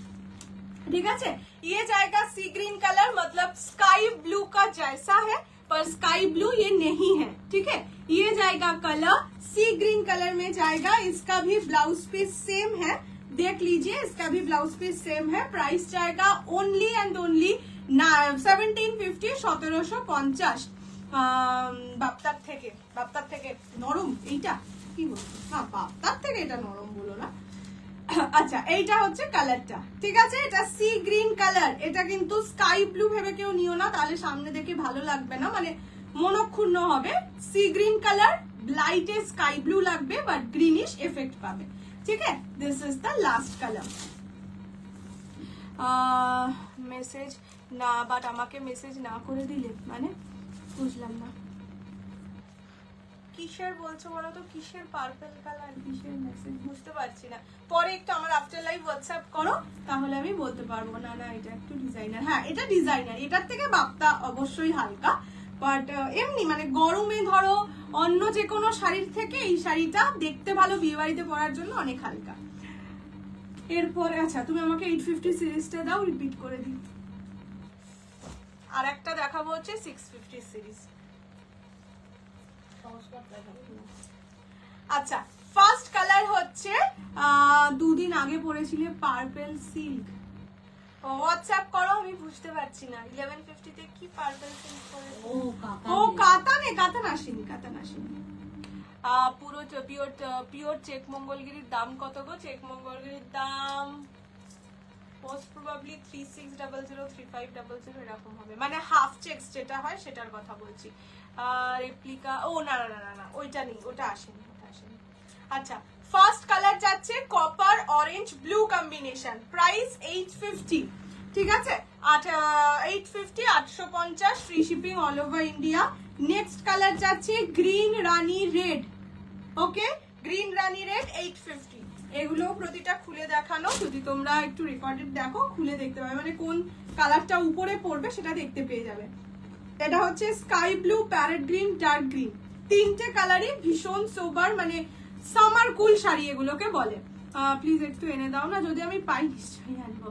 ठीक है? ये जाएगा सी ग्रीन कलर, मतलब स्काई ब्लू का जैसा है पर स्काई ब्लू ये नहीं है, ठीक है? ये जाएगा कलर सी ग्रीन कलर में जाएगा। इसका भी ब्लाउज पीस सेम है, देख लीजिए, इसका भी ब्लाउज पीस सेम है। प्राइस जाएगा ओनली एंड ओनली 1750, 1750। বাপ্তার থেকে নরম এইটা কি বলছো? হ্যাঁ বাপ্তার থেকে এটা নরম বলো না। আচ্ছা এইটা হচ্ছে কালারটা, ঠিক আছে? এটা সি গ্রিন কালার, এটা কিন্তু স্কাই ব্লু ভেবে কেউ নিও না, তাহলে সামনে দেখে ভালো লাগবে না, মানে মনক্ষুণ্ণ হবে। সি গ্রিন কালার, লাইটে স্কাই ব্লু লাগবে বাট গ্রিনিশ এফেক্ট পাবে, ঠিক আছে? This is the last colour. Message না, বাট আমাকে মেসেজ না করে দিলে মানে বুঝলাম না কিসের বলছো বলো তো, কিসের পার্পল কালার, কিসের মেসেজ বুঝতে পারছি না। পরে একটু আমার আফটার লাইভ হোয়াটসঅ্যাপ করো, তাহলে আমি বলতে পারবো। না না এটা একটু ডিজাইনার, হ্যাঁ এটা ডিজাইনার, এটার থেকে বাপ্তা অবশ্যই হালকা, বাট এমনি মানে গরমে ধরো অন্য যে কোনো শাড়ির থেকে এই শাড়িটা দেখতে ভালো, বিয়ে বাড়িতে পরার জন্য অনেক হালকা। এরপরে আচ্ছা তুমি আমাকে 850 সিরিজটা দাও, রিপিট করে দিই। আর একটা দেখাবো হচ্ছে 650 সিরিজ। আচ্ছা ফার্স্ট কালার হচ্ছে দুদিন আগে পরেছিলে পার্পল সিল্ক, হোয়াটসঅ্যাপ করো, আমি বুঝতে পারছি না 1150 তে কি পার্পল সিল্ক পরে। ও কাতানে, কাতান আসেনি, কাতান আসেনি। পুরো পিওর চেক মঙ্গলগিরির দাম কত গো? চেক মঙ্গলগিরির দাম মোস্ট প্রবাবলি 3600 3500 এরকম হবে, মানে হাফ চেকস যেটা হয় সেটার কথা বলছি। রেপ্লিকা, ও না না না না ওইটা নেই, ওটা আসেনি, ওটা আসেনি। আচ্ছা ফার্স্ট কালার যাচ্ছে copper orange blue combination, price 850, ঠিক আছে? 850, 850, free shipping all over India. Next colour যাচ্ছে গ্রিন রানী রেড, ওকে গ্রিন রানী রেড 850। এগুলো প্রতিটা খুলে দেখানো, যদি তোমরা একটু রেকর্ডেড দেখো খুলে দেখতে পাবে, মানে কোন কালারটা উপরে পড়বে সেটা দেখতে পেয়ে যাবে। এটা হচ্ছে sky blue, parrot green, dark green, তিনটে কালারই ভীষণ সোবার, মানে সামার কুল শাড়ি এগুলোকে বলে। প্লিজ একটু এনে দাও না, যদি আমি পাই নিশ্চয়ই আনবো।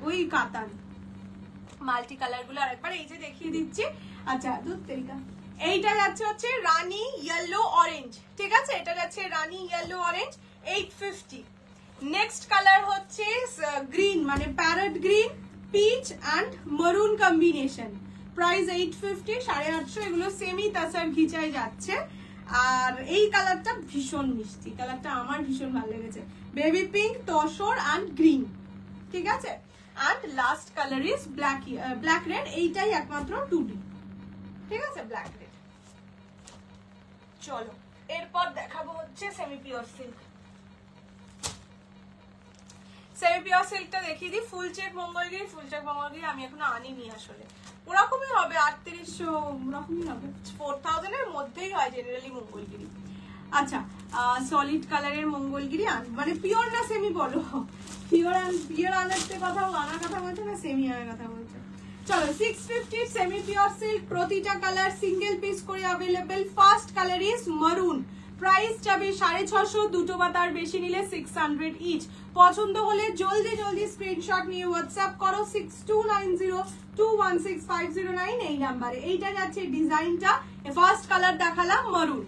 ওই কাতান মাল্টি কালার গুলো আরেকবার এই যে দেখিয়ে দিচ্ছি। আচ্ছা দুধ তেরিকা, এইটা যাচ্ছে হচ্ছে রানী ইয়েলো অরেঞ্জ, ঠিক আছে? এটা যাচ্ছে রানী ইয়েলো অরেঞ্জ 850। নেক্সট কালার হচ্ছে গ্রিন, মানে parrot green, peach and maroon combination, price 850, 850। এগুলো সেমি তাসার ঘিচাই যাচ্ছে। আর এই কালারটা ভীষণ মিষ্টি, কালারটা আমার ভীষণ ভালো লেগেছে, baby pink, tussar and green, ঠিক আছে? And last colour is black red, এইটাই একমাত্র 2D, ঠিক আছে? Black red. চলো এরপর দেখাবো হচ্ছে semi pure silk. Semi pure সিল্কটা দেখিয়ে দিই। Full check Mangalgiri, full check Mangalgiri আমি এখনো আনিনি, আসলে ওরকমই হবে 3800, ওরকমই হবে, 4000 এর মধ্যেই হয় জেনারেলি মঙ্গলগিরি। আচ্ছা সলিড কালারের মঙ্গলগিরি মানে পিওর না সেমি বলো, পিওর আনার কথা বলছো না সেমি আনার কথা বলছো? চলো 650 সেমি পিওর সিল্ক, প্রতিটা কালার সিঙ্গেল পিস করে अवेलेबल। ফার্স্ট কালার ইজ মারুন, প্রাইস যাবে 650, দুটো বা তার বেশি নিলে 600 ইচ। পছন্দ হলে জলদি জলদি স্ক্রিনশট নিয়ে হোয়াটসঅ্যাপ করো 6290216509 এই নাম্বারে। এইটা যাচ্ছে ডিজাইনটা, ফার্স্ট কালার দেখালাম মারুন,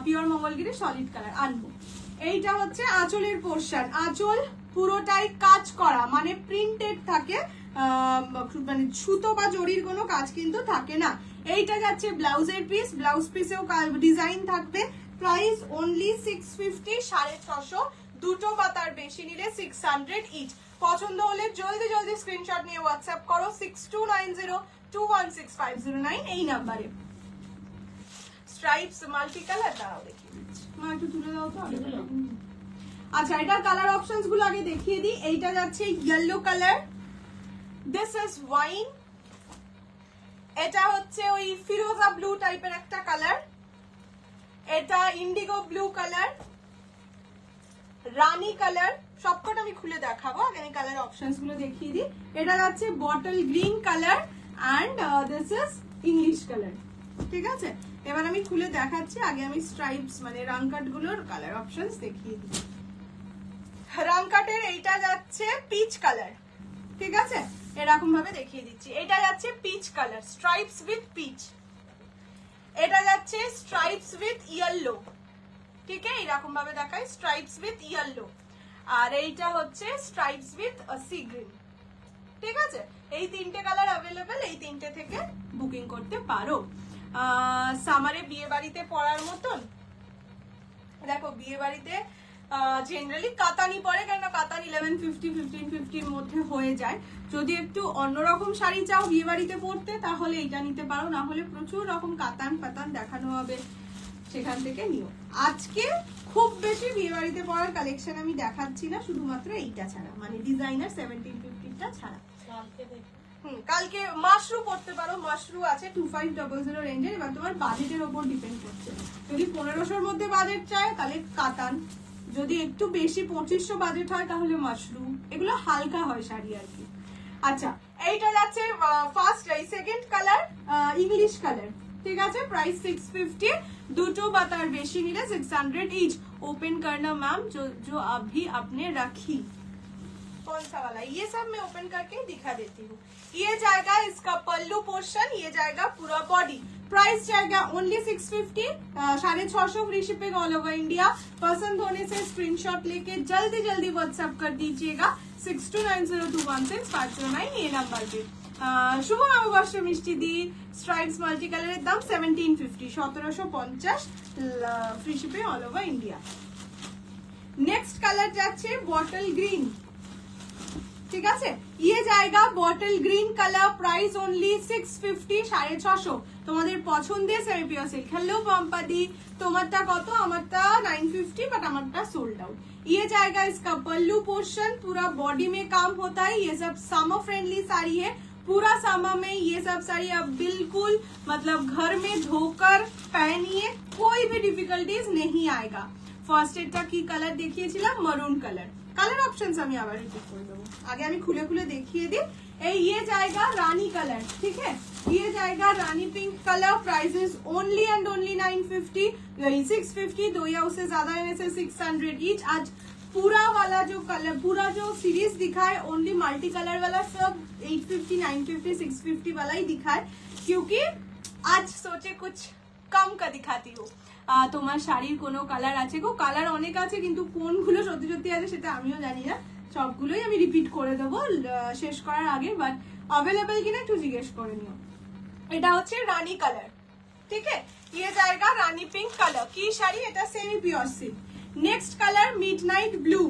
পিওর মঙ্গলগিরি সলিড কালার আনবো। এইটা হচ্ছে আঁচলের পোর্শন, আঁচল পুরোটাই কাজ করা, মানে প্রিন্টেড থাকে, মানে সুতো বা জরির কোনো কাজ কিন্তু থাকে না। এইটা যাচ্ছে ব্লাউজের পিস, ব্লাউজ পিসেও ডিজাইন থাকবে, প্রাইস অনলি 650, 650, দুটো বা তার বেশি নিলে 600 ইচ। পছন্দ হলে জলদি জলদি স্ক্রিনশট নিয়ে হোয়াটসঅ্যাপ করো 6290216509 এই নাম্বারে। স্ট্রাইপস মাল্টি কালার দাও দেখিয়ে দিচ্ছি, মা একটু তুলে দাও তো। আচ্ছা এটার কালার অপশনস গুলো আগে দেখিয়ে দিই। এইটা যাচ্ছে yellow colour, this is wine, এটা হচ্ছে ওই ফিরোজা ব্লু টাইপের একটা কালার, এটা ইন্ডিগো ব্লু কালার, রানী কালার, সবকটা আমি খুলে দেখাবো, আগে আমি কালার অপশনস গুলো দেখিয়ে দিই। এটা যাচ্ছে bottle green colour and this is English colour, ঠিক আছে? এবার আমি খুলে দেখাচ্ছি, আগে আমি স্ট্রাইপস মানে রাংকাট গুলোর কালার অপশনস দেখিয়ে দিই। রাংকাটের এইটা যাচ্ছে পিচ কালার, ঠিক আছে? এরকম ভাবে দেখিয়ে দিচ্ছি। এটা যাচ্ছে peach colour, stripes with peach. এটা যাচ্ছে স্ট্রাইপস উইথ ইয়েলো, ঠিক আছে? এরকম ভাবে দেখায় স্ট্রাইপস উইথ ইয়েলো। আর এইটা হচ্ছে স্ট্রাইপস উইথ সি গ্রিন, ঠিক আছে? এই তিনটে কালার অ্যাভেলেবেল, এই তিনটে থেকে বুকিং করতে পারো। সামারে বিয়ে বাড়িতে পরার মতন, দেখো বিয়ে বাড়িতে জেনারেলি কাতানি পরে, কেন কাতান 1150 1550 মধ্যে হয়ে যায়। যদি একটু অন্যরকম শাড়ি চাও বিয়ে বাড়িতে পরতে তাহলে এইটা নিতে পারো, না হলে প্রচুর রকম কাতান পাতান দেখানো হবে, সেখান থেকে নিও। আজকে খুব বেশি বিয়ে বাড়িতে পরার কালেকশন আমি দেখাচ্ছি না, শুধুমাত্র এইটা ছাড়া, মানে ডিজাইনার 1750টা ছাড়া। কালকে মাশরু পড়তে পারো, মাশরু আছে 2500 রেঞ্জের। এবার তোমার বাজেটের ওপর ডিপেন্ড করছে, যদি 1500-র মধ্যে বাজেট চায় তাহলে কাতান, যদি একটু বেশি 2500 বাজেট হয় তাহলে মাশরু, এগুলো হালকা হয় শাড়ি আর কি। আচ্ছা, এইটা যাচ্ছে first second colour English colour, ঠিক আছে, প্রাইস 650, দুটো বা তার বেশি নিলে 600 ইচ। ओपन करना मैम, जो अभी आपने रखी कौन सा वाला, ये सब मैं ओपन करके दिखा देती हूँ। ये जाएगा इसका पल्लू पोर्शन, ये जाएगा पूरा बॉडी। प्राइस जाएगा only 650, 650 free shipping all over India. पसंद होने से स्क्रीनशॉट लेके जल्दी जल्दी व्हाट्सएप कर दीजिएगा 6290216509 ये नंबर पे। শুভ নববর্ষ মিষ্টি দি, স্ট্রাইপস মাল্টি কালারের দাম 1750, 1750 free shipping all over India. Next colour যাচ্ছে বটল গ্রিন, ঠিক আছে, ये जाएगा bottle green colour, price only 650, 650। তোমাদের পছন্দের সেমি পিওর সিল্ক। হ্যালো পম্পাদি, তোমারটা কত? আমারটা 950, बट আমারটা सोल्ड आउट। ये जाएगा इसका पल्लू पोर्शन, पूरा बॉडी में काम होता है। ये सब समर फ्रेंडली साड़ी है, पूरा समर में ये सब साड़ी आप बिल्कुल मतलब घर में धोकर पहनिए, कोई भी डिफिकल्टीज नहीं आएगा। ফার্স্ট এটা কি কালার দেখিয়েছিলাম, মারুন কালার। কালার অপশনস আমি আবার রিপিট করে দেবো, আগে আমি খুলে খুলে দেখিয়ে দিই। এই ये जाएगा रानी कलर, ठीक है, ये जाएगा रानी pink colour. Price is only and only 950, 650, दो या उससे ज्यादा लेने से 600 ईच। आज पूरा वाला जो कलर, पूरा जो सीरीज दिखा है ओनली मल्टी कलर वाला, सब 850, 950, 650 वाला ही दिखा है, क्योंकि आज सोचे कुछ कम का दिखाती हूँ। তোমার শাড়ির কোনো কালার আছে গো? কালার অনেক আছে, কিন্তু কোনগুলো সত্যি সত্যি আছে সেটা আমিও জানি না। সবগুলোই আমি রিপিট করে দেবো শেষ করার আগে, বাট अवेलेबल কিনা একটু জিজ্ঞেস করে নিও। এটা হচ্ছে রানী কালার, ঠিক है, ये जाएगा रानी पिंक कलर की শাড়ি, এটা semi pure silk. Next colour midnight blue,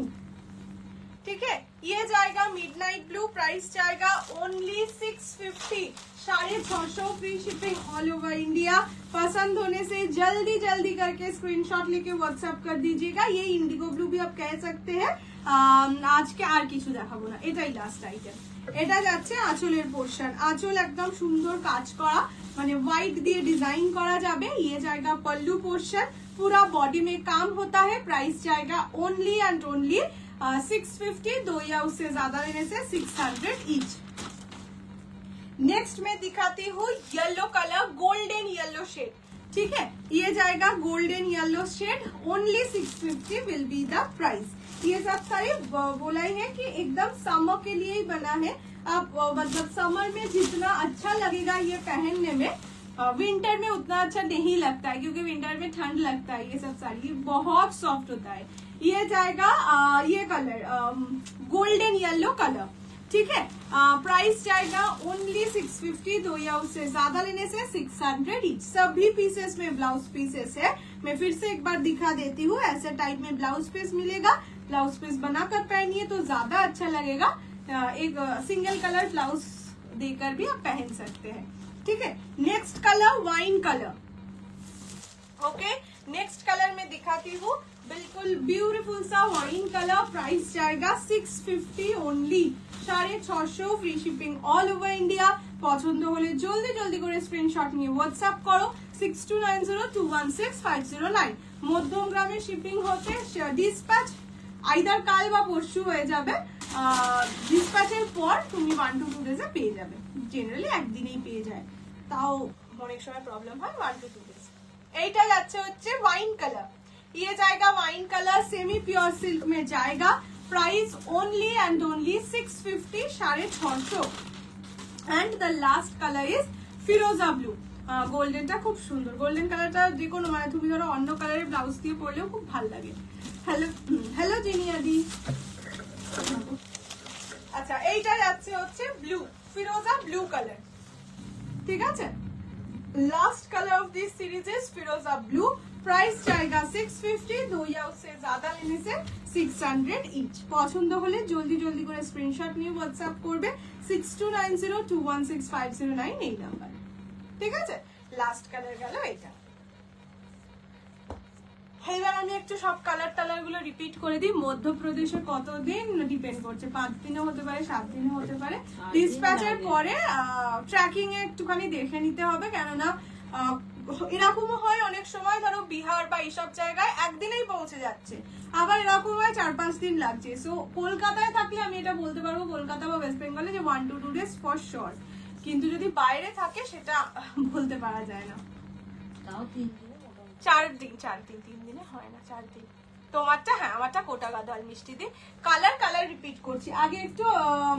ठीक है, ये जाएगा मिडनाइट ब्लू। प्राइस जाएगा only 650, 650 free shipping all over India. पसंद होने से जल्दी जल्दी करके स्क्रीनशॉट लेके व्हाट्सएप कर दीजिएगा। ये इंडिगो ब्लू भी आप कह सकते हैं। आज के আর কিছু দেখাবো না, এটাই লাস্ট আইটেম। এটা যাচ্ছে আঁচলের পোর্শন, আঁচল একদম সুন্দর কাজ করা, মানে হোয়াইট দিয়ে ডিজাইন করা যাবে। ये जाएगा पल्लू पोर्शन, पूरा बॉडी में काम होता है। प्राइस जाएगा ओनली एंड ओनली 650, दो या उससे ज्यादा लेने से 600 ईच। नेक्स्ट मैं दिखाती हूँ yellow colour, golden yellow shade, ठीक है, ये जाएगा golden yellow shade, only 650 will be the price. ये सब सारी बोला ही है कि एकदम समर के लिए ही बना है। आप मतलब समर में जितना अच्छा लगेगा ये पहनने में, विंटर में उतना अच्छा नहीं लगता है, क्योंकि विंटर में ठंड लगता है। ये सब साड़ी बहुत सॉफ्ट होता है। ये जाएगा ये कलर गोल्डन येलो कलर, ठीक है, प्राइस जाएगा ओनली 650, दो या उससे ज्यादा लेने से 600 ईच। सभी पीसेस में ब्लाउज पीसेस है। मैं फिर से एक बार दिखा देती हूँ, ऐसे टाइप में ब्लाउज पीस मिलेगा। ब्लाउज पीस बनाकर पहनिए तो ज्यादा अच्छा लगेगा। एक सिंगल कलर ब्लाउज देकर भी आप पहन सकते हैं, ठीक है। Next colour wine colour, okay, next colour में दिखाती हूँ, बिल्कुल ब्यूटीफुल सा वाइन कलर। प्राइस जाएगा 650 only, 650 free shipping all over India. পছন্দ হলে জলদি জলদি করে স্ক্রিনশট নিয়ে হোয়াটসঅ্যাপ করো 6290216509। মধ্যমগ্রামে শিপিং হতে ডিসপ্যাচ আইদার কাল বা পরশু হয়ে যাবে। ডিসপ্যাচের পর তুমি 1 to 2 ডেজে পেয়ে যাবে, জেনারেলি একদিনেই পেয়ে যায়, তাও অনেক সময় প্রবলেম হয় 1 to 2 ডেজ। এইটা যাচ্ছে হচ্ছে वाइन कलर, ये जाएगा wine colour, semi pure silk में जाएगा। Price only and only 650, 650। And the last colour is फिरोजा ब्लू। গোল্ডেনটা খুব সুন্দর, গোল্ডেন কালারটা যে কোনো মানে তুমি ধরো অন্য কালারের ব্লাউজ দিয়ে পরলেও খুব ভালো লাগে। হ্যালো হ্যালো জিনিয়া দি। আচ্ছা এইটা যাচ্ছে হচ্ছে ব্লু, ফিরোজা ব্লু কালার, ঠিক আছে। Last colour of this series is फिरोजा ब्लू। प्राइस जाएगा 650, 2 या उससे ज्यादा लेने से 600 ইচ। পছন্দ হলে জলদি জলদি করে স্ক্রিনশট নিয়ে হোয়াটসঅ্যাপ করবে 6290216509 এই নাম্বারে, ঠিক আছে। লাস্ট কালার গেল এটা। এবার আমি একটু সব কালার টালার গুলো রিপিট করে দিই। মধ্যপ্রদেশে কতদিন ডিপেন্ড করছে, 5 দিনও হতে পারে, 7 দিনও হতে পারে। ডিসপ্যাচের পরে ট্র্যাকিং এ একটুখানি দেখে নিতে হবে, কেননা এরকমও হয় অনেক সময় ধরো বিহার বা এইসব জায়গায় একদিনেই পৌঁছে যাচ্ছে, আবার এরকম হয় 4-5 দিন লাগছে। সো কলকাতায় থাকলে আমি এটা বলতে পারবো, কলকাতা বা ওয়েস্ট বেঙ্গলে যে 1 to 2 days ফর শিওর, কিন্তু যদি বাইরে থাকে সেটা বলতে পারা যায় না। তাও 3 দিন 4 দিন 3 দিনে হয় না, 4 দিন। তোমারটা হ্যাঁ, আমারটা কোটা গাদাল মিষ্টি দিয়ে। কালার রিপিট করছি আগে একটু,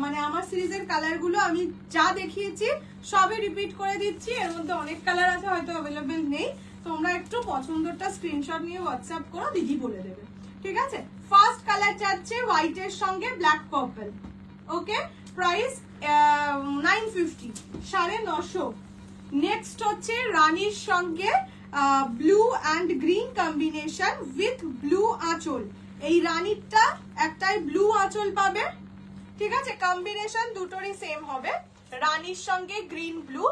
মানে আমার সিরিজের কালার গুলো আমি যা দেখিয়েছি সবই রিপিট করে দিচ্ছি। এর মধ্যে অনেক কালার আছে হয়তো অ্যাভেলেবেল নেই, তোমরা একটু পছন্দটা স্ক্রিনশট নিয়ে হোয়াটসঅ্যাপ করো, দিদি বলে দেবে, ঠিক আছে। ফার্স্ট কালার যাচ্ছে হোয়াইট এর সঙ্গে ব্ল্যাক পার্পল, ওকে। প্রাইস 950, 950। নেক্সট হচ্ছে রানীর সঙ্গে blue and green combination with blue আঁচল। এই রানীরটা একটাই ব্লু আঁচল পাবে, ঠিক আছে। কম্বিনেশন দুটোরই সেম হবে, রানীর সঙ্গে গ্রিন ব্লু,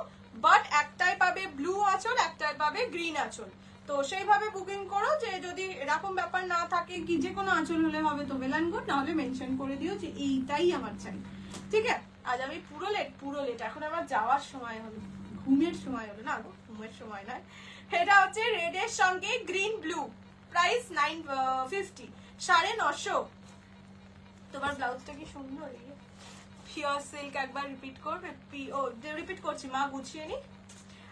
বাট একটাই পাবে ব্লু আঁচল, একটাই পাবে গ্রিন আঁচল। তো সেইভাবে বুকিং করো, যে যদি এরকম ব্যাপার না থাকে কি যে কোনো আঁচল হলে হবে তো ওয়েল এন্ড গুড, নাহলে মেনশন করে দিও যে এইটাই আমার চাই, ঠিক আছে। আজ আমি পুরো লেট, এখন আমার যাওয়ার সময় হলো, ঘুমের সময় হলো না, ঘুমের সময় নয়। এটা হচ্ছে রেড এর সঙ্গে গ্রিন ব্লু, প্রাইস 950, 950। তোমার ব্লাউজটা কি সুন্দর, পিওর সিল্ক। একবার রিপিট করবে, রিপিট করছি মা, গুছিয়ে নি।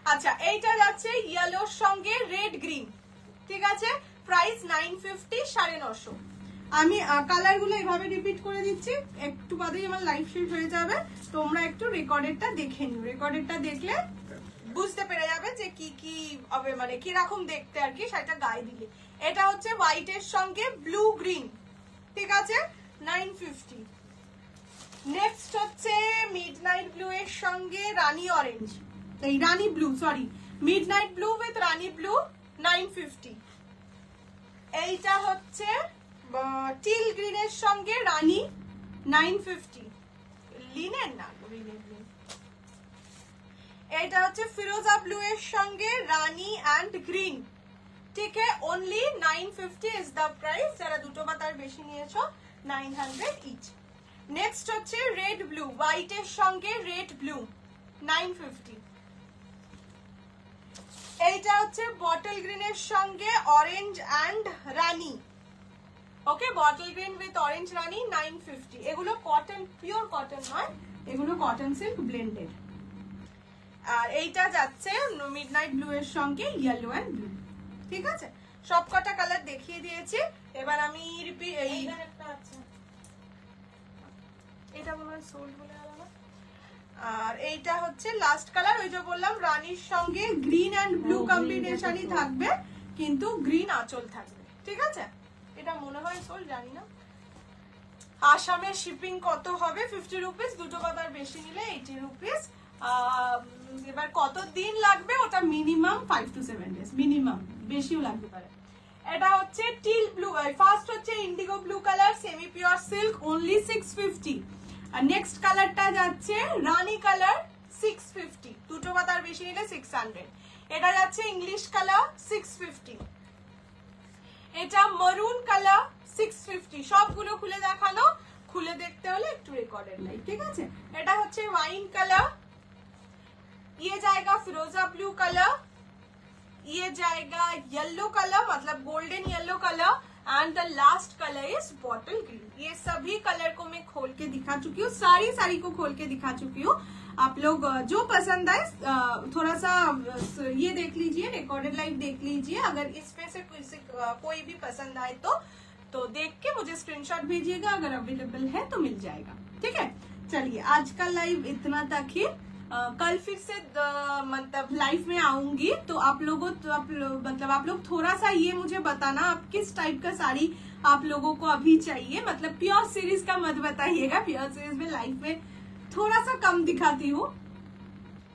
আচ্ছা, এইটা যাচ্ছে ইয়েলোর সঙ্গে রেড গ্রিন, ঠিক আছে। প্রাইস 950, 950। আমি কালার গুলো এভাবে রিপিট করে দিচ্ছি, একটু বাদেই আমার লাইভ শেষ হয়ে যাবে। তোমরা একটু রেকর্ডেরটা দেখে নিও, রেকর্ডেরটা দেখলে বুঝতে পেরে যাবে যে কি কি হবে, মানে কিরকম দেখতে আর কি, সেটা গায়ে দিলে। এটা হচ্ছে হোয়াইট এর সঙ্গে ব্লু গ্রিন, ঠিক আছে, 950। নেক্সট হচ্ছে মিডনাইট ব্লু এর সঙ্গে রানী অরেঞ্জ, এই রানী blue, sorry, midnight blue with রানী ব্লু, 950। এইটা হচ্ছে টিল গ্রিন এর সঙ্গে রানী, 950। লিনেন না, এটা হচ্ছে ফিরোজা ব্লু এর সঙ্গে রানী এন্ড গ্রিন, ঠিক আছে। Only 950 is the price. যারা দুটো বা তার বেশি নিয়েছো 900 ইচ। নেক্সট হচ্ছে রেড ব্লু, হোয়াইট এর সঙ্গে রেড ব্লু, 950। এইটা হচ্ছে বটল গ্রিন এর সঙ্গে অরেঞ্জ এন্ড রানী, okay, bottle green with orange রানী, 950। এগুলো কটন, পিওর কটন নয়, এগুলো কটন সিল্ক ব্লেন্ডেড। আর এইটা যাচ্ছে মিডনাইট ব্লু এর সঙ্গে ইয়েলো এন্ড ব্লু, ঠিক আছে। সবকটা কালার দেখিয়ে দিয়েছি। এবার আমি এটা মনে হয় সোল্ড বলে গেল না। আর এইটা হচ্ছে লাস্ট কালার, ওই যে বললাম রানীর সঙ্গে গ্রিন এন্ড ব্লু কম্বিনেশনই থাকবে, কিন্তু গ্রিন আঁচল থাকবে, ঠিক আছে। এটা মনে হয় সোল্ড, জানি না। আসামের শিপিং কত হবে? 50 রুপিস, দুটো বা তার বেশি নিলে 80 রুপিস। এবার কত দিন লাগবে ওটা মিনিমাম 5 to 7 days, মিনিমাম, বেশিও লাগতে পারে। এটা হচ্ছে টিল ব্লু, ফার্স্ট হচ্ছে Indigo blue colour, semi pure silk, only 650। আর নেক্সট কালারটা যাচ্ছে রানী কালার, 650, দুটো বা তার বেশি নিলে 600। এটা যাচ্ছে ইংলিশ কালার, 650। এটা মরুন কালার, 650। সবগুলো খুলে দেখানো, খুলে দেখতে হলে একটু রেকর্ডের লাইভ, ঠিক আছে। এটা হচ্ছে ওয়াইন কালার, ये जाएगा फिरोजा ब्लू कलर, ये जाएगा येलो कलर, मतलब golden yellow colour, and the last colour is bottle green. ये सभी कलर को मैं खोल के दिखा चुकी हूँ, सारी को खोल के दिखा चुकी हूँ। आप लोग जो पसंद आए थोड़ा सा ये देख लीजिए, रिकॉर्डेड लाइव देख लीजिए। अगर इसमें से कोई भी पसंद आए तो देख के मुझे स्क्रीनशॉट भेजिएगा, अगर अवेलेबल है तो मिल जाएगा, ठीक है। चलिए, आज का लाइव इतना तक ही। कल फिर से मतलब लाइव में आऊंगी, तो आप लोग थोड़ा सा ये मुझे बताना आप किस टाइप का साड़ी आप लोगों को अभी चाहिए। मतलब प्योर सीरीज का मत बताइएगा, प्योर सीरीज में लाइव में थोड़ा सा कम दिखाती हूँ,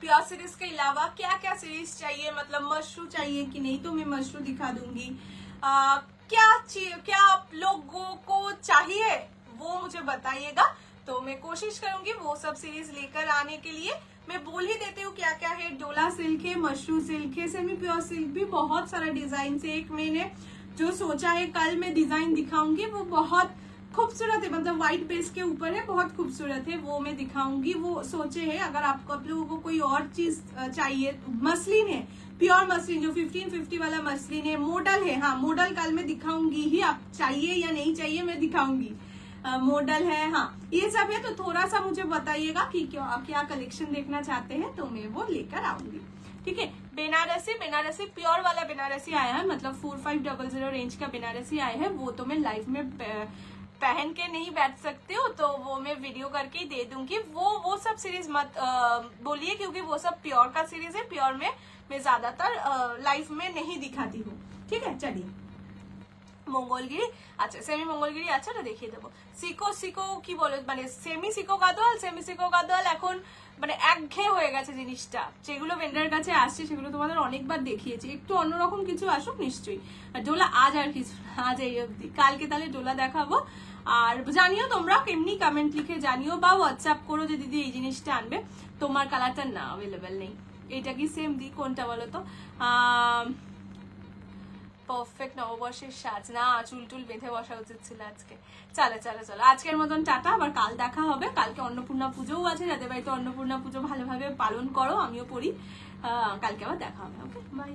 प्योर सीरीज के अलावा क्या क्या सीरीज चाहिए, मतलब मशरू चाहिए कि नहीं, तो मैं मशरू दिखा दूंगी। क्या आप लोगों को चाहिए वो मुझे बताइएगा, तो मैं कोशिश करूंगी वो सब सीरीज लेकर आने के लिए। मैं बोल ही देती हूँ क्या क्या है। डोला सिल्क है, मशरू सिल्क है, सेमी प्योर सिल्क भी बहुत सारा डिजाइन से। एक मैंने जो सोचा है कल मैं डिजाइन दिखाऊंगी, वो बहुत खूबसूरत है, मतलब व्हाइट बेस के ऊपर है, बहुत खूबसूरत है, वो मैं दिखाऊंगी। वो सोचे है अगर आपको आप लोगों को कोई और चीज चाहिए, मसलिन है, प्योर मसलिन जो 1550 वाला मसलिन है, मॉडल है, हाँ मॉडल कल मैं दिखाऊंगी ही, आप चाहिए या नहीं चाहिए मैं दिखाऊंगी। मॉडल है, हाँ ये सब है। तो थोड़ा सा मुझे बताइएगा कि क्या कलेक्शन देखना चाहते हैं, तो मैं वो लेकर आऊंगी, ठीक है। बेनारसी प्योर वाला बेनारसी आया है, मतलब 4500 रेंज का बेनारसी आया है, वो तो मैं लाइव में पहन के नहीं बैठ सकती हूँ, तो वो मैं वीडियो करके ही दे दूंगी। वो सब सीरीज मत बोलिए, क्योंकि वो सब प्योर का सीरीज है। प्योर में मैं ज्यादातर लाइव में नहीं दिखाती हूँ, ठीक है। चलिए মঙ্গলগিরি, আচ্ছা সেমি মঙ্গলগিরি আছে, না দেখিয়ে দেবো। সিকো কি বলে, মানে সেমি সিকো গাদোয়াল এখন মানে একঘেয়ে হয়ে গেছে জিনিসটা। যেগুলো ভেন্ডারের কাছে আসছে সেগুলো তোমাদের অনেকবার দেখিয়েছি, একটু অন্যরকম কিছু আসুক নিশ্চয়ই। ডোলা আজ আর কিছু, আজ এই অবধি, কালকে তাহলে ডোলা দেখাবো। আর জানিও তোমরা কেমনি, কমেন্ট লিখে জানিও বা হোয়াটসঅ্যাপ করো যে দিদি এই জিনিসটা আনবে, তোমার কালারটা না অ্যাভেলেবেল নেই। এটা কি সেম দি, কোনটা বলো তো? পারফেক্ট নববর্ষের সাজ না, চুল টুল বেঁধে বসা উচিত ছিল আজকে। চলো আজকের মতন টাটা, আবার কাল দেখা হবে। কালকে অন্নপূর্ণা পুজোও আছে, যাদের বাড়িতে অন্নপূর্ণা পুজো ভালোভাবে পালন করো, আমিও করি। কালকে আবার দেখা হবে, ওকে বাই।